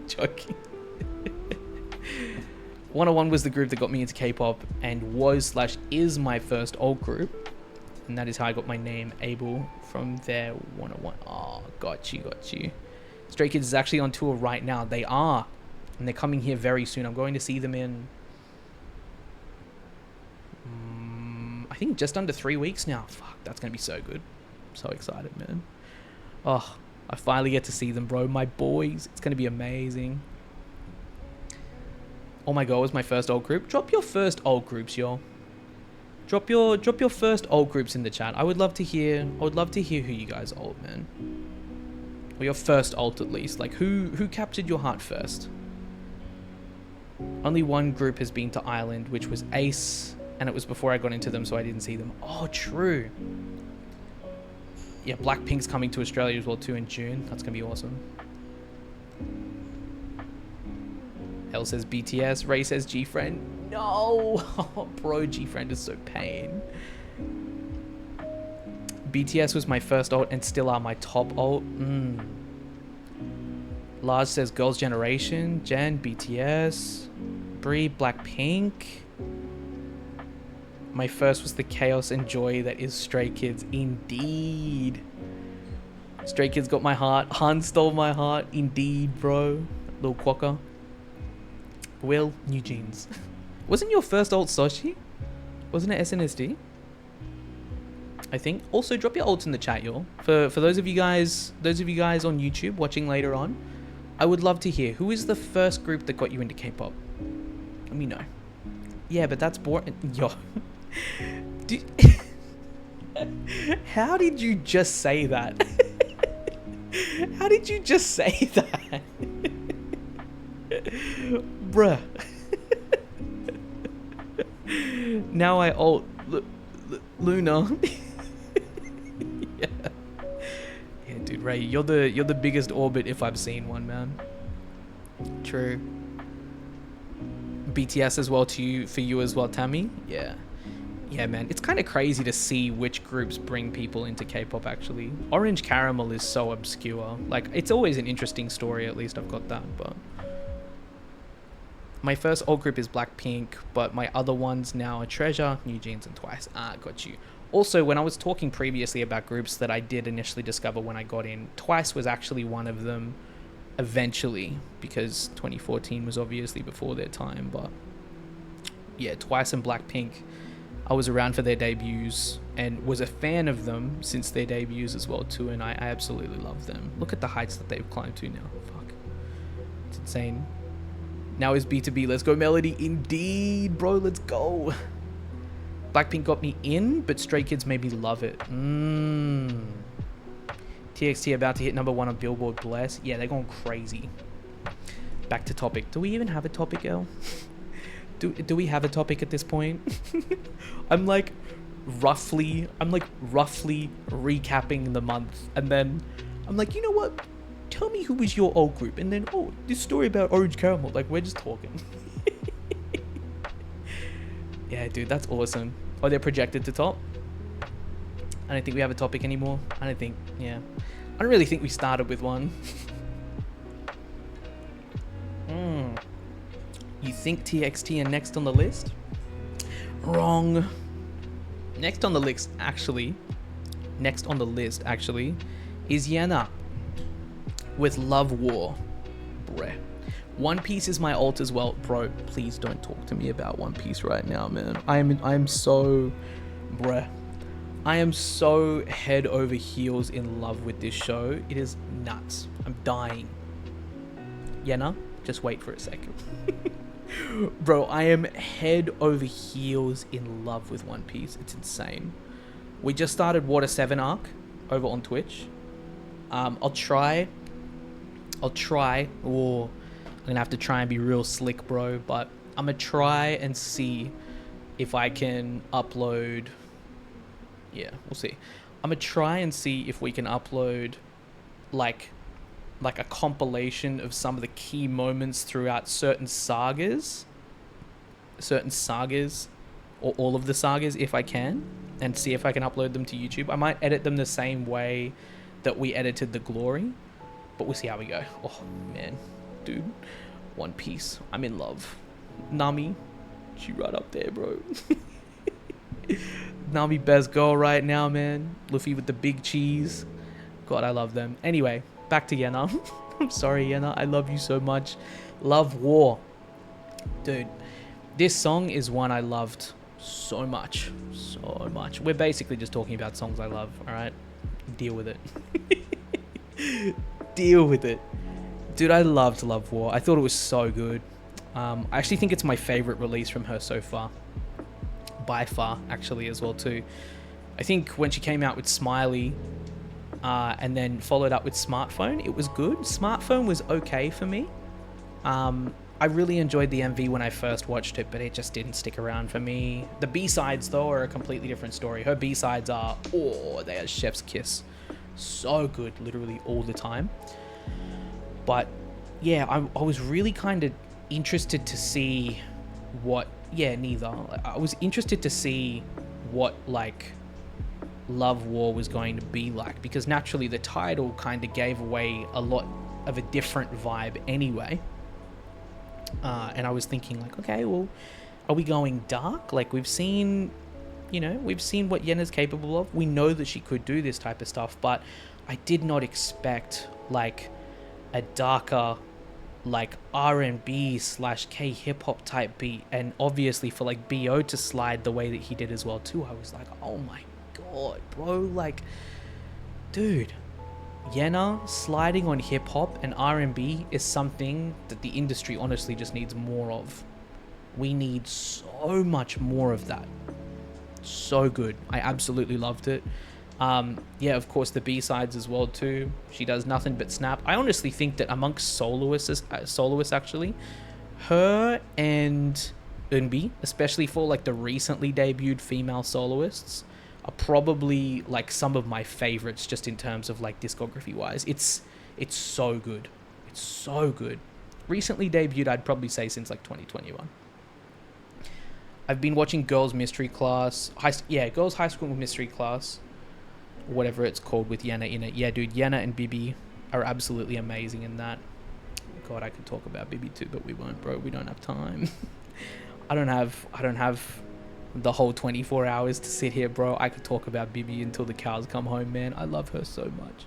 Joking. 101 was the group that got me into K-pop and was/is my first old group. And that is how I got my name, Abel, from their 101. Oh, got you. Stray Kids is actually on tour right now. They are. And they're coming here very soon. I'm going to see them in, I think just under 3 weeks now. Fuck, that's going to be so good. I'm so excited, man. Oh, I finally get to see them, bro. My boys. It's going to be amazing. Oh my god, it was my first old group. Drop your first old groups, y'all. Drop your first old groups in the chat. I would love to hear who you guys alt, man. Or your first alt at least. Like, who captured your heart first? Only one group has been to Ireland, which was Ace, And it was before I got into them, so I didn't see them. Oh, true. Yeah, Blackpink's coming to Australia as well too in June. That's gonna be awesome. L says BTS. Ray says G-Friend. No! Oh, bro, G-Friend is so pain. BTS was my first ult and still are my top ult. Large says Girls' Generation. Jen, BTS. Brie, Blackpink. My first was the chaos and joy that is Stray Kids. Indeed. Stray Kids got my heart. Han stole my heart. Indeed, bro. Little quokka. Will, NewJeans. Wasn't your first ult Soshi? Wasn't it SNSD? I think. Also, drop your ults in the chat, y'all. For those of you guys on YouTube watching later on, I would love to hear who is the first group that got you into K-pop. Let me know. Yeah, but that's boring. Yo. How did you just say that? How did you just say that? Bruh. Now I ult Loona. Yeah. Yeah, dude, Ray, you're the biggest orbit if I've seen one, man. True. BTS as well for you as well, Tammy. Yeah. Yeah, man. It's kind of crazy to see which groups bring people into K-pop, actually. Orange Caramel is so obscure. Like, it's always an interesting story, at least I've got that, but... My first old group is Blackpink, but my other ones now are Treasure, NewJeans, and TWICE. Ah, got you. Also, when I was talking previously about groups that I did initially discover when I got in, TWICE was actually one of them eventually, because 2014 was obviously before their time, but... Yeah, TWICE and Blackpink... I was around for their debuts and was a fan of them since their debuts as well too, and I absolutely love them. Look at the heights that they've climbed to now. Fuck. It's insane. Now is B2B. Let's go, Melody. Indeed, bro. Let's go. Blackpink got me in, but Stray Kids made me love it. TXT about to hit #1 on Billboard. Bless. Yeah, they're going crazy. Back to topic. Do we even have a topic, El? Do we have a topic at this point? I'm like roughly recapping the month, and then I'm like, you know what? Tell me who was your old group, and then this story about Orange Caramel. Like, we're just talking. Yeah, dude, that's awesome. Oh, they're projected to top. I don't think we have a topic anymore. I don't really think we started with one. You think TXT are next on the list? Wrong. Next on the list, actually, is Yena with Love War. Bruh. One Piece is my ult as well. Bro, please don't talk to me about One Piece right now, man. I am so head over heels in love with this show. It is nuts. I'm dying. Yena, just wait for a second. Bro, I am head over heels in love with One Piece. It's insane. We just started Water 7 arc over on Twitch. I'll try. I'm gonna have to try and be real slick, bro. But I'm gonna try and see if I can upload. Yeah, we'll see. I'm gonna try and see if we can upload like a compilation of some of the key moments throughout certain sagas, or all of the sagas if I can, and see if I can upload them to YouTube. I might edit them the same way that we edited The Glory, but we'll see how we go. Oh man, dude, One Piece, I'm in love. Nami, she right up there, bro. Nami best girl right now, man. Luffy with the big cheese. God, I love them. Anyway, back to Yena. I'm sorry, Yena. I love you so much. Love War. Dude, this song is one I loved so much. So much. We're basically just talking about songs I love, alright? Deal with it. Deal with it. Dude, I loved Love War. I thought it was so good. I actually think it's my favorite release from her so far. By far, actually, as well, too. I think when she came out with Smiley, and then followed up with Smartphone, it was good. Smartphone was okay for me. I really enjoyed the MV when I first watched it, but it just didn't stick around for me. The B-sides, though, are a completely different story. Her B-sides are, oh, they are chef's kiss. So good, literally all the time. But, yeah, I was really kind of interested to see what... Yeah, neither. I was interested to see what, like, Love War was going to be like, because naturally the title kind of gave away a lot of a different vibe anyway. And I was thinking, like, okay, well, are we going dark? Like, we've seen, you know, we've seen what Yena's capable of. We know that she could do this type of stuff, but I did not expect, like, a darker, like, R&B / K hip-hop type beat. And obviously for, like, B.O. to slide the way that he did as well, too, I was like, oh my god, bro, like, dude. Yena sliding on hip-hop and R&B is something that the industry honestly just needs more of. We need so much more of that. So good. I absolutely loved it. Yeah, of course, the B-sides as well, too. She does nothing but snap. I honestly think that amongst soloists actually, her and RnB, especially for, like, the recently debuted female soloists, are probably, like, some of my favorites just in terms of, like, discography wise. It's so good. It's so good. Recently debuted, I'd probably say since, like, 2021. I've been watching Girls Mystery Class. Girls High School Mystery Class, whatever it's called, with Yena in it. Yeah, dude, Yena and Bibi are absolutely amazing in that. God, I could talk about Bibi too, but we won't, bro. We don't have time. I don't have the whole 24 hours to sit here, bro. I could talk about Bibi until the cows come home, man. I love her so much.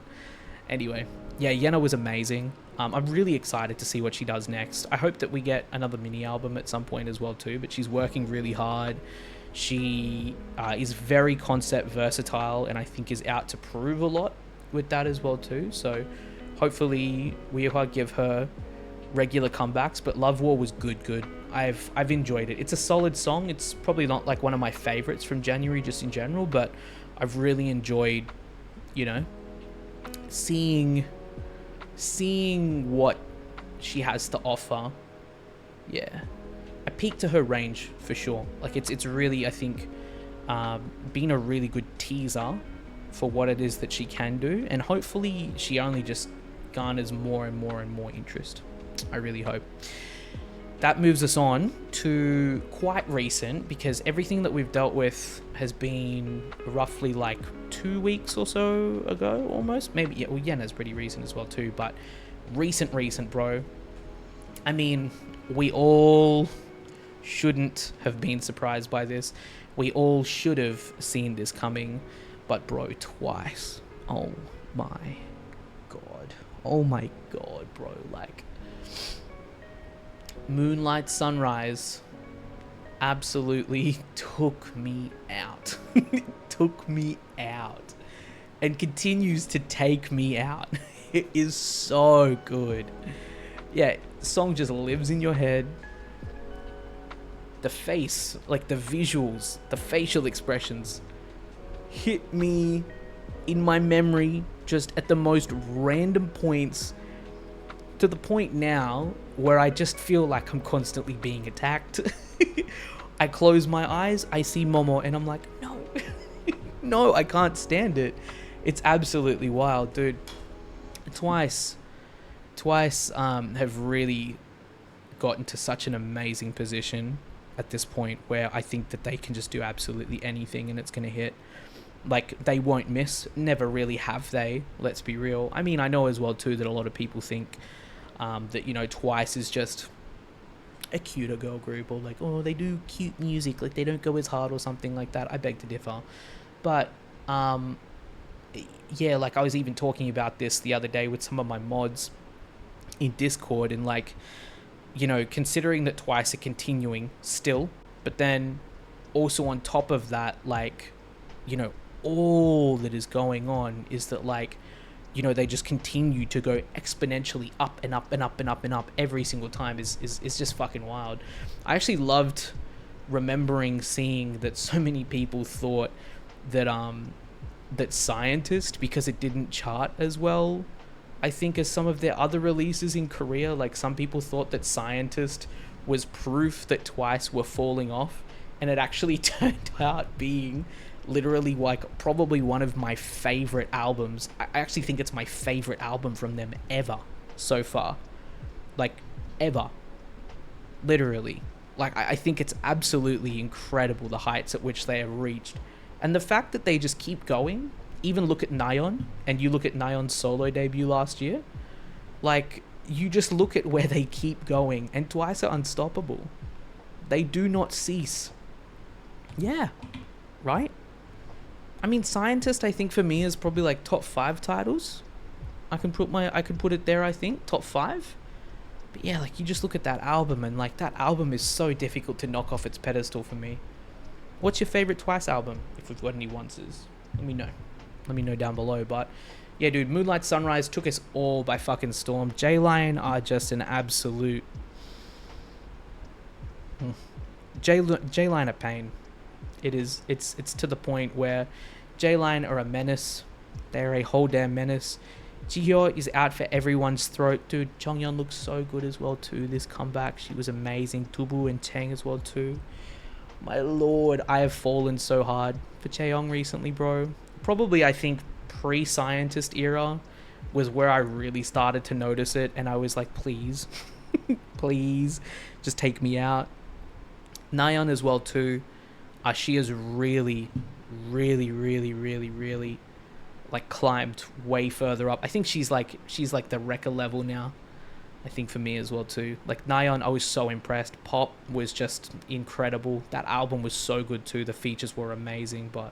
Anyway, yeah, Yena was amazing. I'm really excited to see what she does next. I hope that we get another mini album at some point as well too, but she's working really hard. She is very concept versatile, and I think is out to prove a lot with that as well too. So hopefully we'll give her regular comebacks, but Love War was good. I've enjoyed it. It's a solid song. It's probably not like one of my favorites from January just in general, but I've really enjoyed, you know, seeing what she has to offer. Yeah, I peaked to her range for sure. Like, it's really, I think, been a really good teaser for what it is that she can do, and hopefully she only just garners more and more interest. I really hope. That moves us on to quite recent, because everything that we've dealt with has been roughly like 2 weeks or so ago, almost. Maybe, yeah, well, Yena's pretty recent as well too, but recent, bro. I mean, we all shouldn't have been surprised by this. We all should have seen this coming, but bro, TWICE. Oh my god, bro, like... Moonlight Sunrise absolutely took me out. Took me out. And continues to take me out. It is so good. Yeah, the song just lives in your head. The face, like the visuals, the facial expressions hit me in my memory just at the most random points, to the point now where I just feel like I'm constantly being attacked. I close my eyes, I see Momo, and I'm like, no. No, I can't stand it. It's absolutely wild, dude. TWICE have really gotten to such an amazing position at this point where I think that they can just do absolutely anything and it's going to hit. Like, they won't miss. Never really have they, let's be real. I mean, I know as well too that a lot of people think that, you know, TWICE is just a cuter girl group, or like, oh, they do cute music, like they don't go as hard or something like that. I beg to differ. But yeah, like I was even talking about this the other day with some of my mods in Discord, and like, you know, considering that TWICE are continuing still, but then also on top of that, like, you know, all that is going on is that, like, you know, they just continue to go exponentially up and up and up and up and up every single time is just fucking wild. I actually loved remembering seeing that so many people thought that that Scientist, because it didn't chart as well I think, as some of their other releases in Korea. Like, some people thought that Scientist was proof that TWICE were falling off, and it actually turned out being literally like probably one of my favorite albums. I actually think it's my favorite album from them ever so far. Like, ever. Literally. Like, I think it's absolutely incredible, the heights at which they have reached. And the fact that they just keep going, even look at Nayeon, and you look at Nayeon's solo debut last year, like, you just look at where they keep going, and TWICE are unstoppable. They do not cease. Yeah. Right? I mean, Scientist, I think for me is probably like top 5 titles. I could put it there, I think, top 5. But yeah, like, you just look at that album, and like, that album is so difficult to knock off its pedestal for me. What's your favorite TWICE album? If we've got any onces, let me know. Let me know down below. But yeah, dude, Moonlight Sunrise took us all by fucking storm. J-Line are just an absolute... J-Line are pain. It's to the point where J-Line are a menace. They're a whole damn menace. Jihyo is out for everyone's throat. Dude, Jonghyun looks so good as well too. This comeback, she was amazing. Tubu and Chang as well too. My lord, I have fallen so hard for Chaeyoung recently, bro. Probably, I think, pre-Scientist era was where I really started to notice it, and I was like, please, please, just take me out. Nayeon as well too. She has really like climbed way further up. I think she's like the Wrecker level now. I think for me as well too. Like, Nayeon, I was so impressed. Pop was just incredible. That album was so good too. The features were amazing, but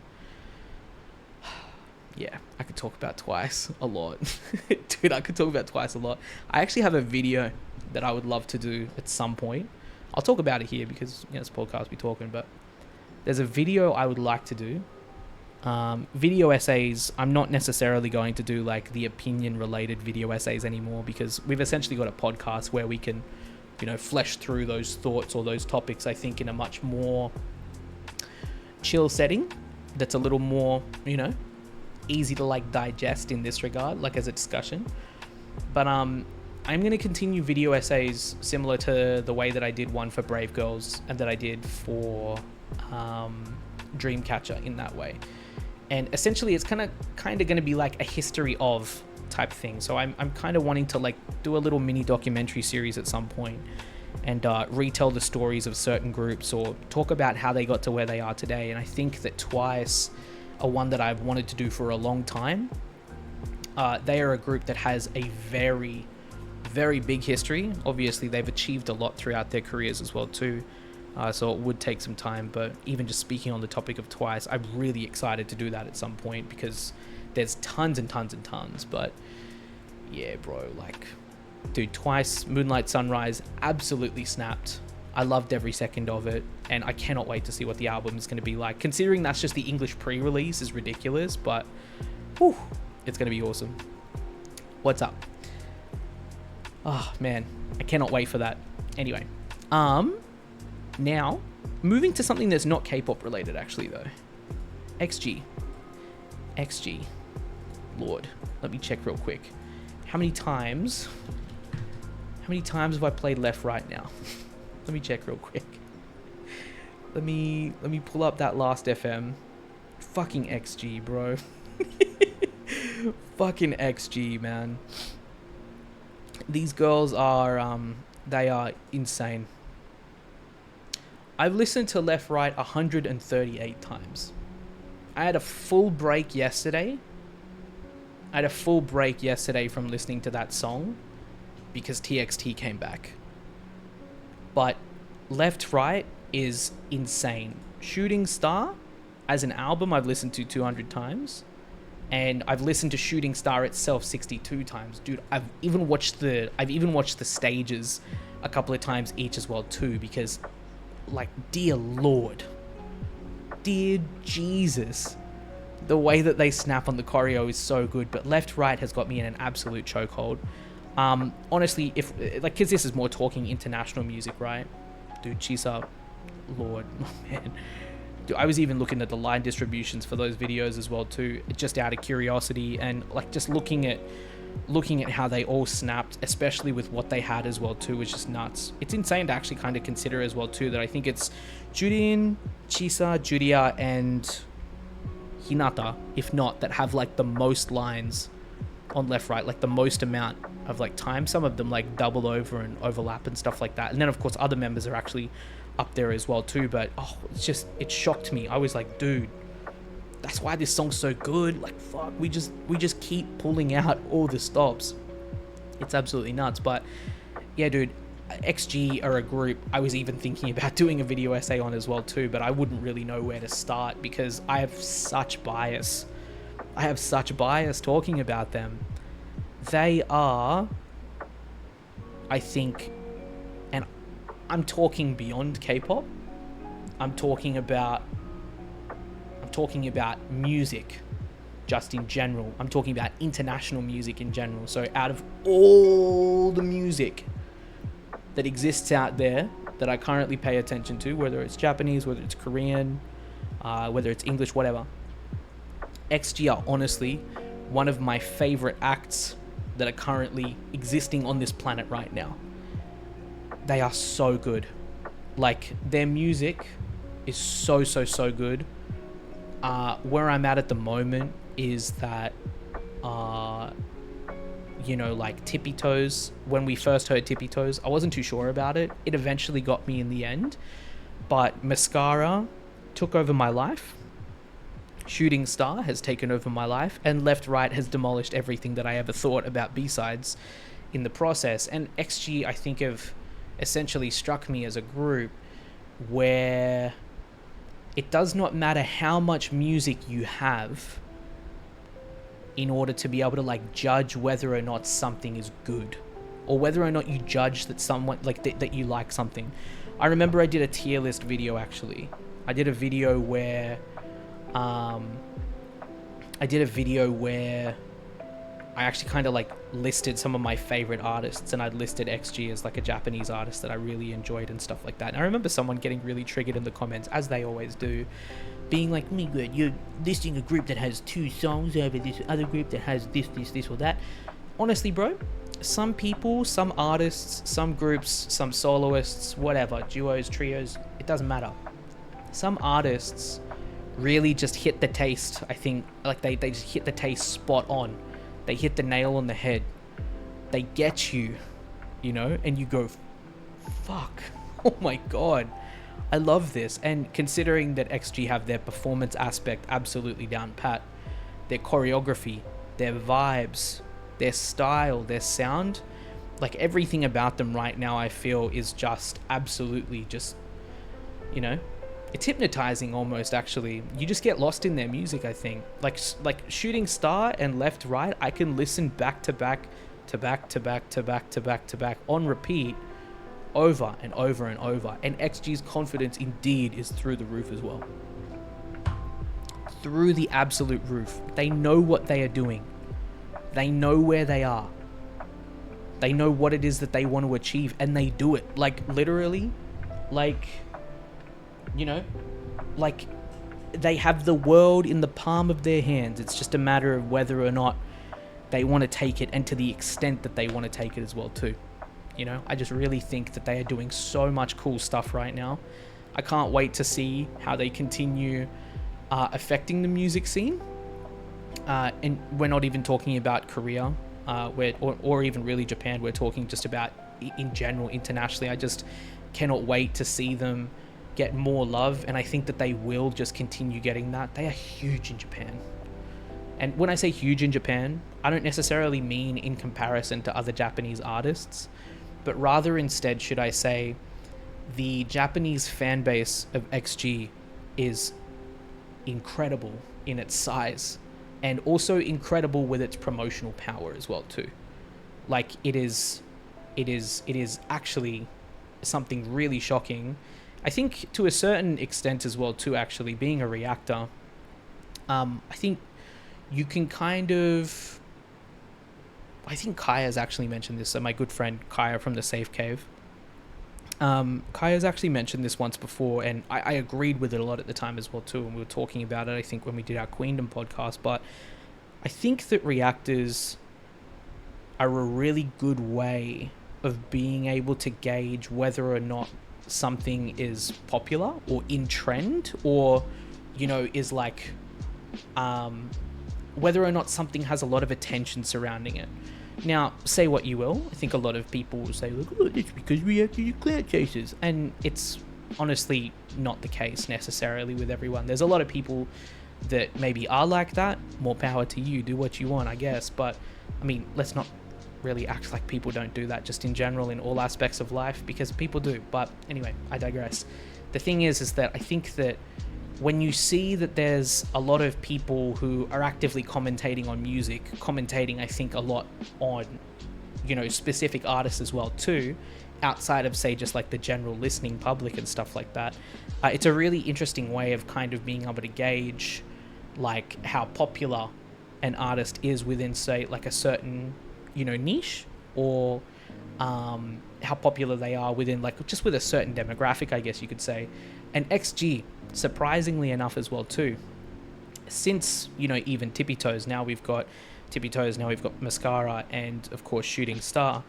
yeah, I could talk about TWICE a lot. Dude, I could talk about TWICE a lot. I actually have a video that I would love to do at some point. I'll talk about it here because, you know, it's a podcast we're talking, but there's a video I would like to do. Video essays, I'm not necessarily going to do like the opinion related video essays anymore, because we've essentially got a podcast where we can, you know, flesh through those thoughts or those topics, I think, in a much more chill setting that's a little more, you know, easy to like digest in this regard, like as a discussion. But I'm going to continue video essays similar to the way that I did one for Brave Girls and that I did for Dreamcatcher in that way. And essentially it's kind of going to be like a history of type thing. So I'm kind of wanting to like do a little mini documentary series at some point and retell the stories of certain groups or talk about how they got to where they are today. And I think that TWICE are one that I've wanted to do for a long time. They are a group that has a very, very big history. Obviously, they've achieved a lot throughout their careers as well too. So it would take some time, but even just speaking on the topic of TWICE, I'm really excited to do that at some point because there's tons and tons and tons. But yeah, bro, like, dude, TWICE, Moonlight Sunrise, absolutely snapped. I loved every second of it, and I cannot wait to see what the album is going to be like. Considering that's just the English pre-release is ridiculous, but whew, it's going to be awesome. What's up? Oh, man, I cannot wait for that. Anyway, now, moving to something that's not K-pop related, actually, though. XG. Lord, let me check real quick. How many times have I played left right now? Let me check real quick. Let me pull up that last FM. Fucking XG, bro. Fucking XG, man. These girls are, they are insane. I've listened to Left Right 138 times. I had a full break yesterday. From listening to that song because TXT came back. But Left Right is insane. Shooting Star, as an album, I've listened to 200 times. And I've listened to Shooting Star itself 62 times. Dude, I've even watched the stages a couple of times each as well too, because, like, dear Lord, dear Jesus, the way that they snap on the choreo is so good. But Left Right has got me in an absolute chokehold. Honestly, if like, because this is more talking international music, right? Dude, she's up, Lord, oh, man. Dude, I was even looking at the line distributions for those videos as well too, just out of curiosity, and like just looking at looking at how they all snapped, especially with what they had as well too, was just nuts. It's insane to actually kind of consider as well too that I think it's Jurin, Chisa, Juria, and Hinata, if not, that have like the most lines on left right, like the most amount of like time. Some of them like double over and overlap and stuff like that, and then of course other members are actually up there as well too. But it shocked me. I was like, dude, that's why this song's so good. Like, fuck, we just keep pulling out all the stops. It's absolutely nuts. But yeah, dude, XG are a group I was even thinking about doing a video essay on as well too, but I wouldn't really know where to start because I have such bias. I have such bias talking about them. They are, I think, and I'm talking beyond K-pop. I'm talking about music just in general. I'm talking about international music in general. So out of all the music that exists out there that I currently pay attention to, whether it's Japanese, whether it's Korean, whether it's English, whatever, XG are honestly one of my favorite acts that are currently existing on this planet right now. They are so good. Like, their music is so good. Where I'm at the moment is that, like Tippy Toes, when we first heard Tippy Toes, I wasn't too sure about it. It eventually got me in the end. But Mascara took over my life. Shooting Star has taken over my life. And Left Right has demolished everything that I ever thought about B-sides in the process. And XG, I think, have essentially struck me as a group where it does not matter how much music you have in order to be able to like judge whether or not something is good, or whether or not you judge that someone like that you like something. I remember I did a tier list video. Actually, I did a video where I actually kind of like listed some of my favorite artists, and I'd listed XG as like a Japanese artist that I really enjoyed and stuff like that. And I remember someone getting really triggered in the comments, as they always do, being like, "Me good, you're listing a group that has 2 songs over this other group that has this or that." Honestly, bro, some people, some artists, some groups, some soloists, whatever, duos, trios, it doesn't matter. Some artists really just hit the taste. I think like they just hit the taste spot on. They hit the nail on the head. They get you, and you go, fuck, oh my god, I love this. And considering that XG have their performance aspect absolutely down pat, their choreography, their vibes, their style, their sound, like everything about them right now, I feel is just absolutely just, it's hypnotizing almost. Actually, you just get lost in their music. I think like Shooting Star and Left Right, I can listen back to back on repeat over and over and over. And XG's confidence indeed is through the roof as well. Through the absolute roof. They know what they are doing. They know where they are. They know what it is that they want to achieve, and they do it. Like literally, like they have the world in the palm of their hands. It's just a matter of whether or not they want to take it, and to the extent that they want to take it as well too. I just really think that they are doing so much cool stuff right now. I can't wait to see how they continue affecting the music scene. And we're not even talking about Korea, or even really Japan. We're talking just about in general, internationally. I just cannot wait to see them get more love, and I think that they will just continue getting that. They are huge in Japan. And when I say huge in Japan, I don't necessarily mean in comparison to other Japanese artists, but rather instead should I say the Japanese fan base of XG is incredible in its size, and also incredible with its promotional power as well too. Like it is actually something really shocking. I think to a certain extent as well too, actually being a reactor, I think you can kind of, I think Kaya's actually mentioned this. So my good friend Kaya from the Safe Cave, Kaya's actually mentioned this once before, and I agreed with it a lot at the time as well too, and we were talking about it, I think, when we did our Queendom podcast. But I think that reactors are a really good way of being able to gauge whether or not something is popular or in trend, or, you know, is like, whether or not something has a lot of attention surrounding it. Now, say what you will, I think a lot of people will say, look, it's because we have to do clout chasers. And it's honestly not the case necessarily with everyone. There's a lot of people that maybe are like that. More power to you, do what you want, I guess. But, I mean, let's not really act like people don't do that just in general in all aspects of life, because people do. But anyway, I digress. The thing is that I think that when you see that there's a lot of people who are actively commentating on music, commentating, I think, a lot on, you know, specific artists as well too, outside of, say, just like the general listening public and stuff like that, it's a really interesting way of kind of being able to gauge like how popular an artist is within, say, like a certain, you know, niche, or how popular they are within, like, just with a certain demographic, I guess you could say. And XG, surprisingly enough as well too, since, you know, even Tippy Toes, now we've got Mascara, and of course Shooting Star,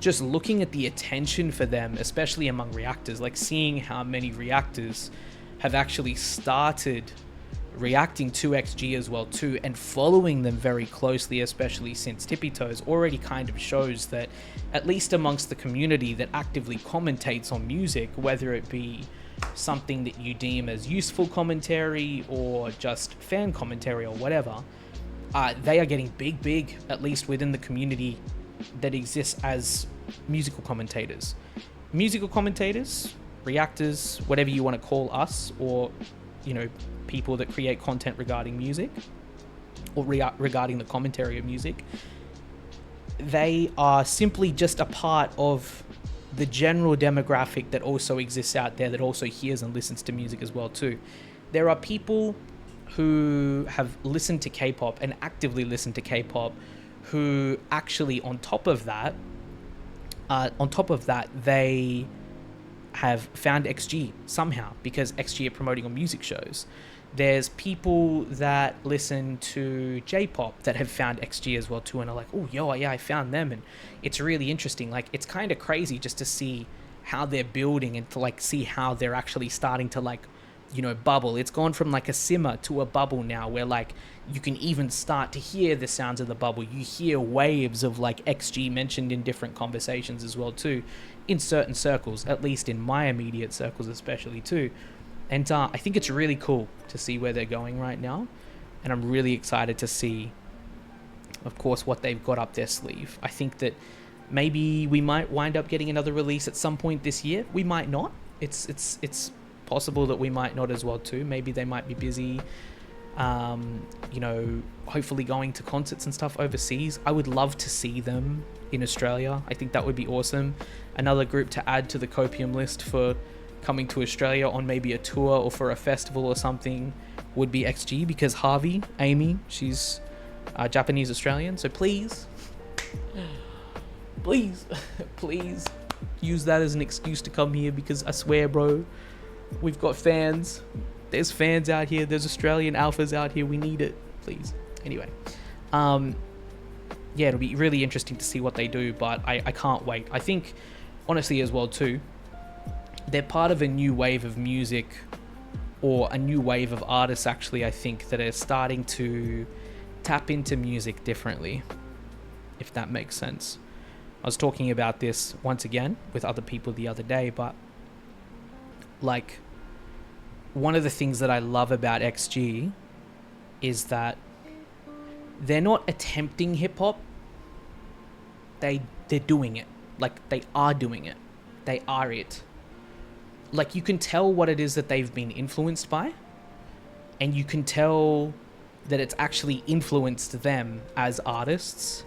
just looking at the attention for them, especially among reactors, like seeing how many reactors have actually started reacting to XG as well too, and following them very closely, especially since Tippy Toes, already kind of shows that, at least amongst the community that actively commentates on music, whether it be something that you deem as useful commentary or just fan commentary or whatever, they are getting big, at least within the community that exists as musical commentators, reactors, whatever you want to call us, or, you know, people that create content regarding music or regarding the commentary of music. They are simply just a part of the general demographic that also exists out there, that also hears and listens to music as well too. There are people who have listened to K-pop and actively listen to K-pop, who actually on top of that, they have found XG somehow, because XG are promoting on music shows. There's people that listen to J-pop that have found XG as well too, and are like, oh, yo, yeah, I found them. And it's really interesting. Like, it's kind of crazy just to see how they're building, and to like see how they're actually starting to, like, you know, bubble. It's gone from like a simmer to a bubble now, where like you can even start to hear the sounds of the bubble. You hear waves of like XG mentioned in different conversations as well too, in certain circles, at least in my immediate circles especially too. And I think it's really cool to see where they're going right now, and I'm really excited to see, of course, what they've got up their sleeve. I think that maybe we might wind up getting another release at some point this year. We might not. It's possible that we might not as well too. Maybe they might be busy, you know, hopefully going to concerts and stuff overseas. I would love to see them in Australia. I think that would be awesome. Another group to add to the copium list for coming to Australia on maybe a tour or for a festival or something would be XG, because Amy, she's Japanese Australian. So please use that as an excuse to come here, because I swear, bro, we've got fans. There's fans out here. There's Australian alphas out here. We need it, please. Anyway, yeah, it'll be really interesting to see what they do, but I can't wait. I think, honestly, as well too, they're part of a new wave of music, or a new wave of artists, actually, I think, that are starting to tap into music differently, if that makes sense. I was talking about this once again with other people the other day, but like, one of the things that I love about XG is that they're not attempting hip-hop. They're doing it. Like, they are doing it. They are it. Like, you can tell what it is that they've been influenced by, and you can tell that it's actually influenced them as artists,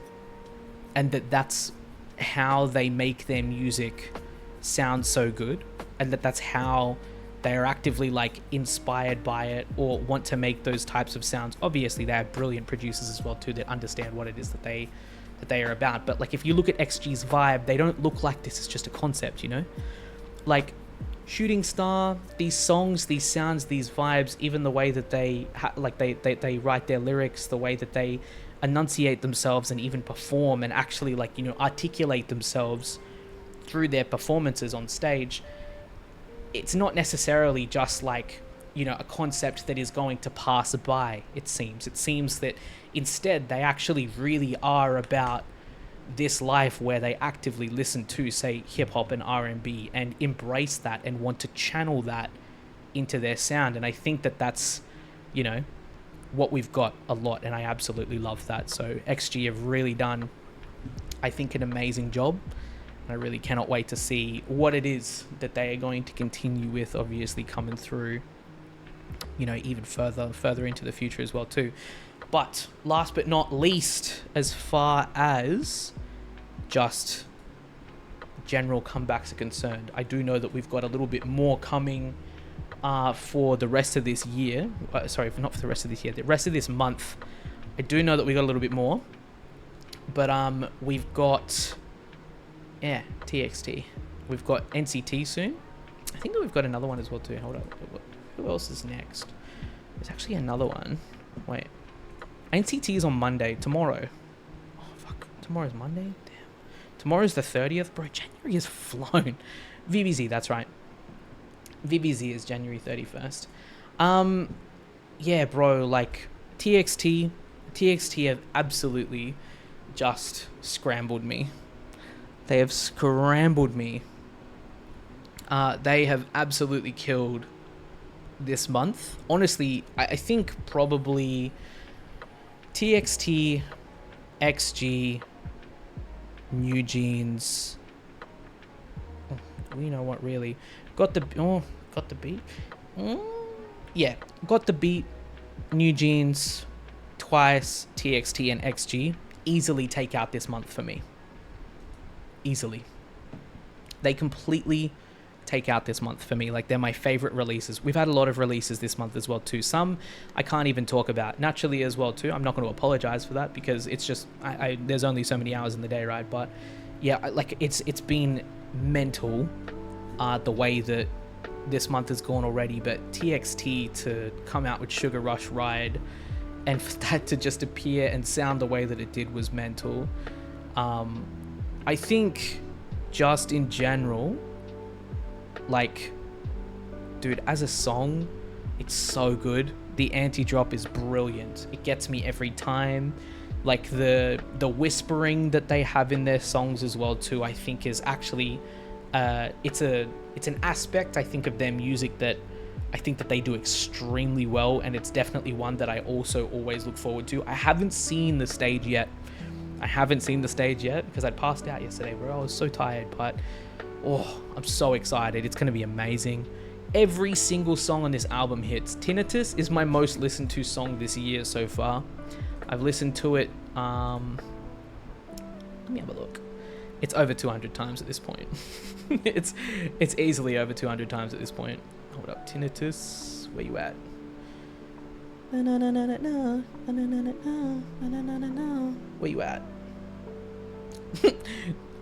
and that's how they make their music sound so good, and that's how they are actively like inspired by it or want to make those types of sounds. Obviously, they have brilliant producers as well too that understand what it is that they are about. But like, if you look at XG's vibe, they don't look like this is just a concept, you know? Like, Shooting Star, these songs, these sounds, these vibes, even the way that they write their lyrics, the way that they enunciate themselves and even perform and actually, like, you know, articulate themselves through their performances on stage, it's not necessarily just like, you know, a concept that is going to pass by. It seems that instead they actually really are about this life where they actively listen to, say, hip-hop and R&B and embrace that and want to channel that into their sound. And I think that that's, you know, what we've got a lot, and I absolutely love that. So XG have really done, I think, an amazing job. I really cannot wait to see what it is that they are going to continue with, obviously coming through, you know, even further into the future as well too. But last but not least, as far as just general comebacks are concerned, I do know that we've got a little bit more coming for the rest of this year. Sorry, not for the rest of this year, the rest of this month. I do know that we got a little bit more, but we've got, yeah, TXT. We've got NCT soon. I think that we've got another one as well too. Hold up, who else is next? There's actually another one. Wait, NCT is on Monday, tomorrow. Oh fuck, tomorrow's Monday. Damn, tomorrow's the 30th, bro. January has flown. VBZ, that's right. VBZ is January 31st. Yeah, bro, like TXT have absolutely just scrambled me. They have scrambled me. They have absolutely killed this month. Honestly, I think probably TXT, XG, NewJeans. You know what, really? Got the beat. Yeah, got the beat. NewJeans, TWICE, TXT, and XG easily take out this month for me. Easily. They completely take out this month for me. Like, they're my favorite releases. We've had a lot of releases this month as well too. Some I can't even talk about naturally as well too. I'm not going to apologize for that because it's just there's only so many hours in the day, right? But yeah, like it's been mental the way that this month has gone already. But TXT to come out with Sugar Rush Ride and for that to just appear and sound the way that it did was mental. I think just in general, like, dude, as a song, it's so good. The anti-drop is brilliant. It gets me every time. Like the whispering that they have in their songs as well too, I think is actually it's an aspect, I think, of their music that I think that they do extremely well, and it's definitely one that I also always look forward to. I haven't seen the stage yet because I passed out yesterday, bro. I was so tired, but oh, I'm so excited. It's going to be amazing. Every single song on this album hits. Tinnitus is my most listened to song this year so far. I've listened to it, let me have a look. It's over 200 times at this point. It's easily over 200 times at this point. Hold up, Tinnitus, where you at? Where you at?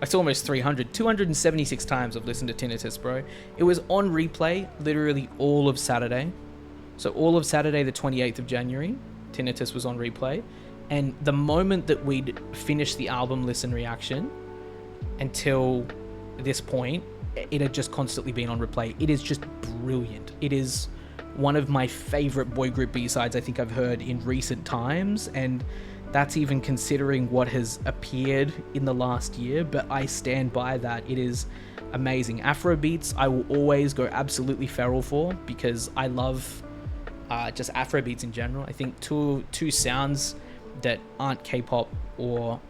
It's almost 300. 276 times I've listened to Tinnitus, bro. It was on replay literally all of Saturday. So all of Saturday, the 28th of January, Tinnitus was on replay. And the moment that we'd finished the album listen reaction until this point, it had just constantly been on replay. It is just brilliant. It is one of my favorite boy group B-sides I think I've heard in recent times, and that's even considering what has appeared in the last year, but I stand by that. It is amazing. Afrobeats I will always go absolutely feral for because I love just Afrobeats in general. I think two sounds that aren't K-pop or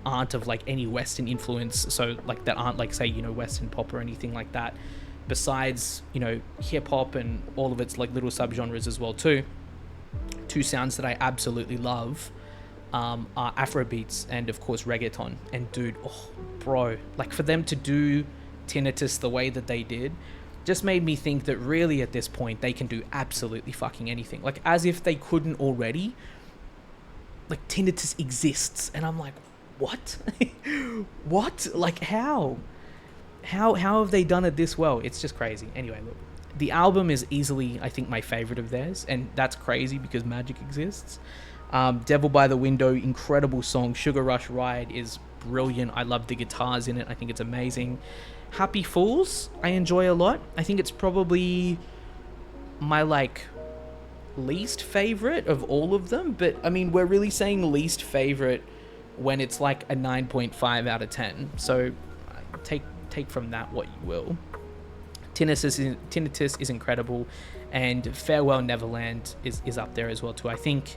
aren't of like any Western influence, so like that aren't like, say, you know, Western pop or anything like that, besides, you know, hip-hop and all of its like little subgenres as well too. Two sounds that I absolutely love are Afrobeats and of course reggaeton. And dude, oh bro, like for them to do Tinnitus the way that they did just made me think that really at this point they can do absolutely fucking anything. Like as if they couldn't already. Like Tinnitus exists and I'm like, what? What? Like how have they done it this well? It's just crazy. Anyway, look, the album is easily, I think, my favorite of theirs, and that's crazy because Magic exists. Devil by the Window, incredible song. Sugar Rush Ride is brilliant. I love the guitars in it. I think it's amazing. Happy Fools, I enjoy a lot. I think it's probably my least favorite of all of them, but I mean, we're really saying least favorite when it's like a 9.5 out of 10. So take from that what you will. Tinnitus is incredible, and Farewell Neverland is up there as well too. I think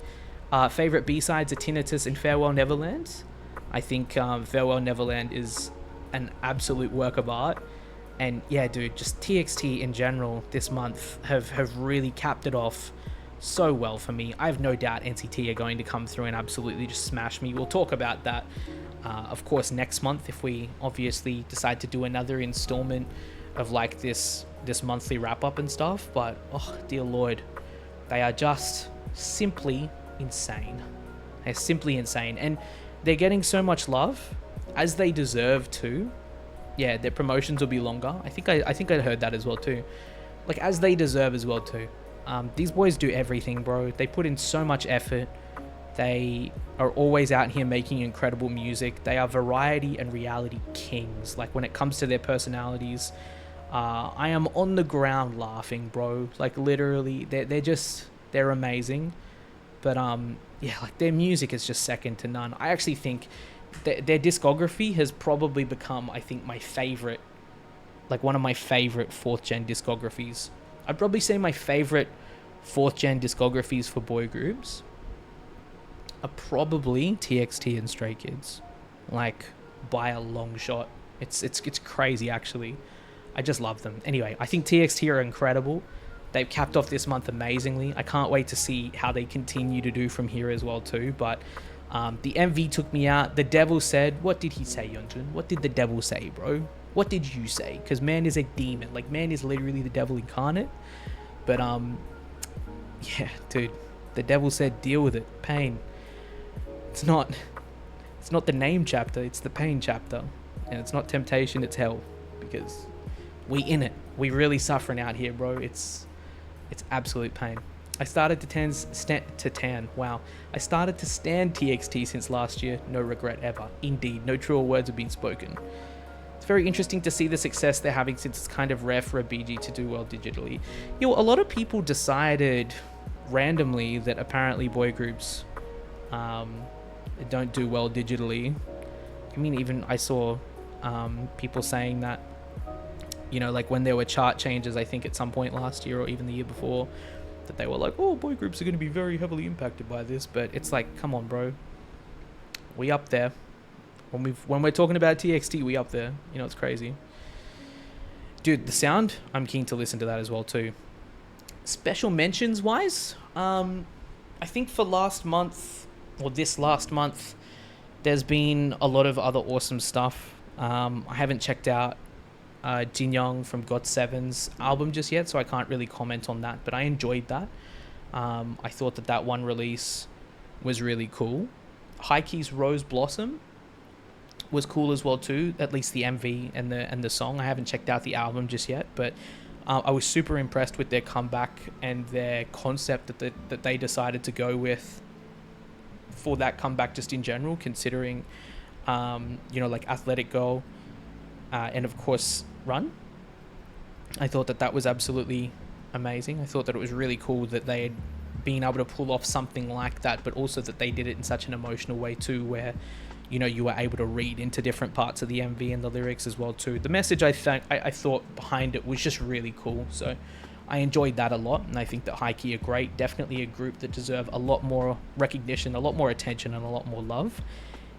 favorite B-sides are Tinnitus and Farewell Neverland. I think Farewell Neverland is an absolute work of art. And yeah, dude, just TXT in general this month have really capped it off so well for me. I have no doubt NCT are going to come through and absolutely just smash me. We'll talk about that, of course, next month if we obviously decide to do another installment of like this monthly wrap-up and stuff. But, oh, dear Lord, they are just simply insane. They're simply insane. And they're getting so much love, as they deserve to. Yeah, their promotions will be longer. I think I heard that as well too. Like, as they deserve as well too. These boys do everything, bro. They put in so much effort. They are always out here making incredible music. They are variety and reality kings. Like, when it comes to their personalities, I am on the ground laughing, bro. Like, literally, they're amazing. But yeah, like, their music is just second to none. I actually think their discography has probably become, I think, my favorite, like one of my favorite 4th gen discographies. I'd probably say my favorite 4th gen discographies for boy groups are probably TXT and Stray Kids, like, by a long shot. It's crazy, actually. I just love them. Anyway, I think TXT are incredible. They've capped off this month amazingly. I can't wait to see how they continue to do from here as well too. But the MV took me out. The Devil said, what did he say, Yeonjun? What did the Devil say, bro? What did you say? Because man is a demon. Like, man is literally the devil incarnate. But yeah, dude, the Devil said, deal with it. Pain. It's not the name chapter, it's the pain chapter. And it's not temptation, it's hell. Because we in it. We really suffering out here, bro. It's absolute pain. I started to stand TXT since last year. No regret ever. Indeed, no truer words have been spoken. It's very interesting to see the success they're having, since it's kind of rare for a BG to do well digitally. A lot of people decided randomly that apparently boy groups don't do well digitally. I mean, even I saw people saying that, you know, like when there were chart changes, I think at some point last year or even the year before, that they were like, oh, boy groups are going to be very heavily impacted by this. But it's like, come on, bro. We up there. When we're talking about TXT, we up there. You know, it's crazy. Dude, the sound, I'm keen to listen to that as well too. Special mentions wise, I think for last month, or this last month, there's been a lot of other awesome stuff. I haven't checked out Jin Young from GOT7's album just yet, so I can't really comment on that, but I enjoyed that. I thought that one release was really cool. Haikey's Rose Blossom was cool as well too, at least the MV and the song. I haven't checked out the album just yet, but I was super impressed with their comeback and their concept that they decided to go with for that comeback, just in general, considering you know, like Athletic Girl and of course Run. I thought that was absolutely amazing. I thought that it was really cool that they had been able to pull off something like that, but also that they did it in such an emotional way too, where, you know, you were able to read into different parts of the MV and the lyrics as well too. The message I thought behind it was just really cool, so I enjoyed that a lot, and I think that Haikey are great. Definitely a group that deserve a lot more recognition, a lot more attention, and a lot more love.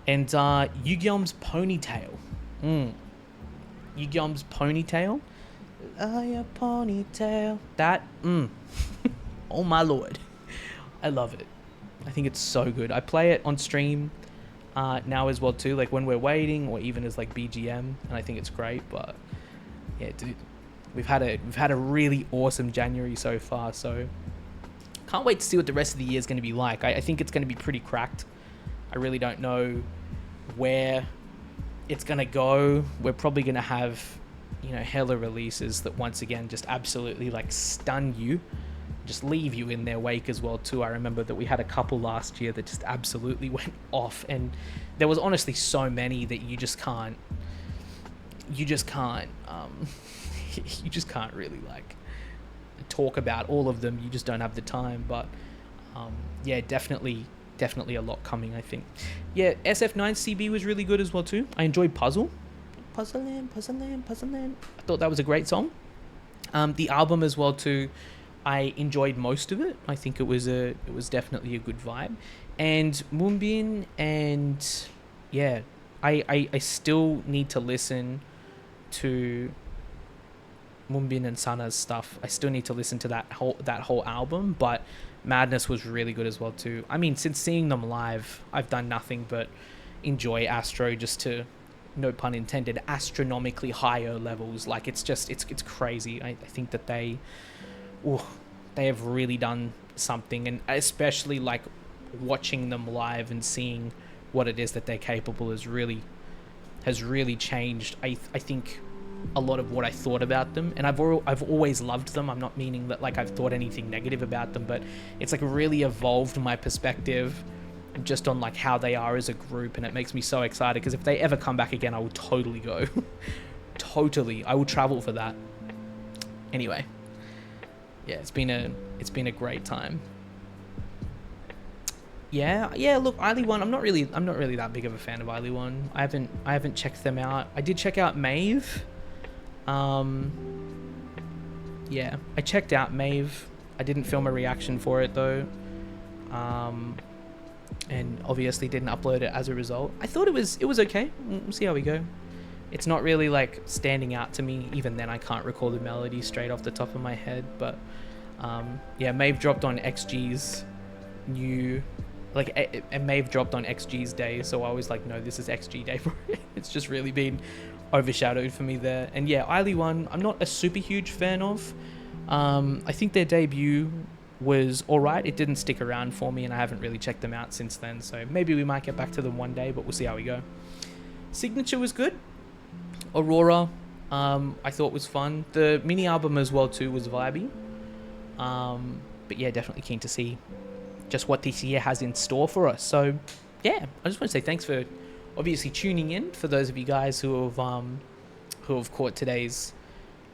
And Yugyeom's Ponytail. Yugyeom's Ponytail. Your ponytail. That, oh my lord. I love it. I think it's so good. I play it on stream now as well too, like when we're waiting, or even as like BGM, and I think it's great. But yeah, dude, we've had a really awesome January so far, so can't wait to see what the rest of the year is going to be like. I think it's going to be pretty cracked. I really don't know where it's going to go. We're probably going to have, you know, hella releases that once again just absolutely like stun you just leave you in their wake as well too. I remember that we had a couple last year that just absolutely went off, and there was honestly so many that you just can't you just can't really like talk about all of them. You just don't have the time. But yeah, definitely a lot coming, I think. Yeah, SF9 CB was really good as well too. I enjoyed Puzzle Land. I thought that was a great song. The album as well too, I enjoyed most of it. I think it was definitely a good vibe. And Moonbin, and yeah, I still need to listen to Moonbin and Sana's stuff. I still need to listen to that whole album, but Madness was really good as well too. I mean, since seeing them live, I've done nothing but enjoy Astro, just to, no pun intended, astronomically higher levels. Like, it's crazy. I think that they have really done something, and especially like watching them live and seeing what it is that they're capable has really changed, I think, a lot of what I thought about them. And I've always loved them. I'm not meaning that like I've thought anything negative about them, but it's like really evolved my perspective just on like how they are as a group, and it makes me so excited, because if they ever come back again, I will totally go. Totally, I will travel for that. Anyway, yeah, it's been a great time. Yeah. Look, ILY1, I'm not really that big of a fan of ILY1. I haven't checked them out. I did check out Maeve. Yeah, I checked out Maeve. I didn't film a reaction for it though. And obviously didn't upload it as a result. I thought it was okay. We'll see how we go. It's not really like standing out to me. Even then, I can't recall the melody straight off the top of my head. But yeah, Maeve dropped on XG's new, like, and Maeve dropped on XG's day, so I was like, no, this is XG day. It's just really been overshadowed for me there. And yeah, ILY1, I'm not a super huge fan of. I think their debut was alright. It didn't stick around for me, and I haven't really checked them out since then, so maybe we might get back to them one day, but we'll see how we go. Signature was good. Aurora, I thought was fun. The mini album as well too was vibey. But yeah, definitely keen to see just what this year has in store for us. So yeah, I just want to say thanks for obviously tuning in. For those of you guys who have caught today's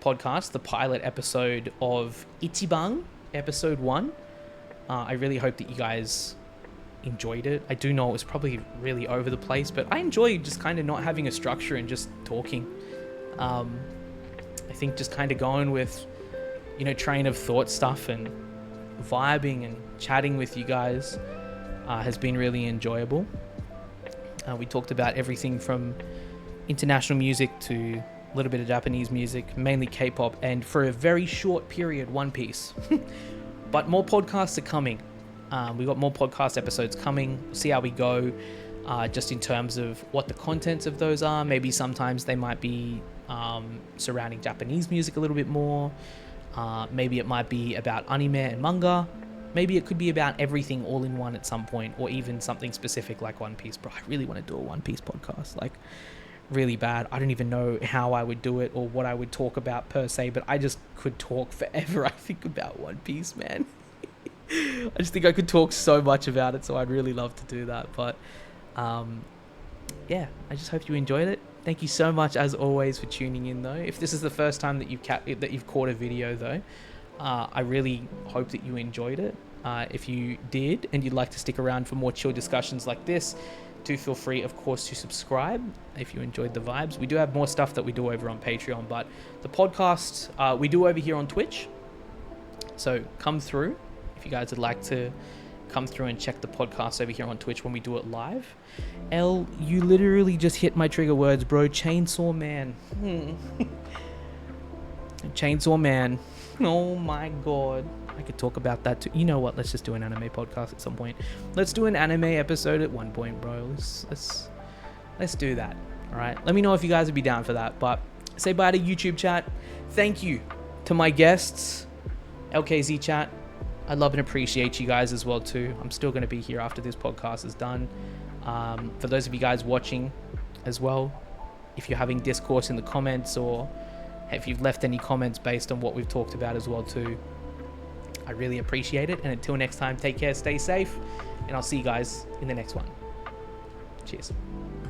podcast, the pilot episode of Ichibang, episode 1. I really hope that you guys enjoyed it. I do know it was probably really over the place, but I enjoy just kind of not having a structure and just talking. I think just kind of going with, train of thought stuff and vibing and chatting with you guys has been really enjoyable. We talked about everything from international music to a little bit of Japanese music, mainly K-pop, and for a very short period, One Piece. But more podcasts are coming. We've got more podcast episodes coming. We'll see how we go, just in terms of what the contents of those are. Maybe sometimes they might be surrounding Japanese music a little bit more. Maybe it might be about anime and manga. Maybe it could be about everything all in one at some point, or even something specific like One Piece. Bro, I really want to do a One Piece podcast, like really bad. I don't even know how I would do it or what I would talk about per se, but I just could talk forever, I think, about One Piece, man. I just think I could talk so much about it, so I'd really love to do that. But yeah, I just hope you enjoyed it. Thank you so much, as always, for tuning in, though. If this is the first time that you've caught a video, though, I really hope that you enjoyed it. If you did, and you'd like to stick around for more chill discussions like this, do feel free, of course, to subscribe if you enjoyed the vibes. We do have more stuff that we do over on Patreon, but the podcast we do over here on Twitch. So come through if you guys would like to come through and check the podcast over here on Twitch when we do it live. L, you literally just hit my trigger words, bro. Chainsaw Man. Chainsaw Man. Oh my god. I could talk about that too. You know what? Let's just do an anime podcast at some point. Let's do an anime episode at one point, bro. Let's do that. All right. Let me know if you guys would be down for that. But say bye to YouTube chat. Thank you to my guests, LKZ chat. I love and appreciate you guys as well too. I'm still going to be here after this podcast is done. For those of you guys watching as well, if you're having discourse in the comments, or if you've left any comments based on what we've talked about as well too, I really appreciate it. And until next time, take care, stay safe, and I'll see you guys in the next one. Cheers.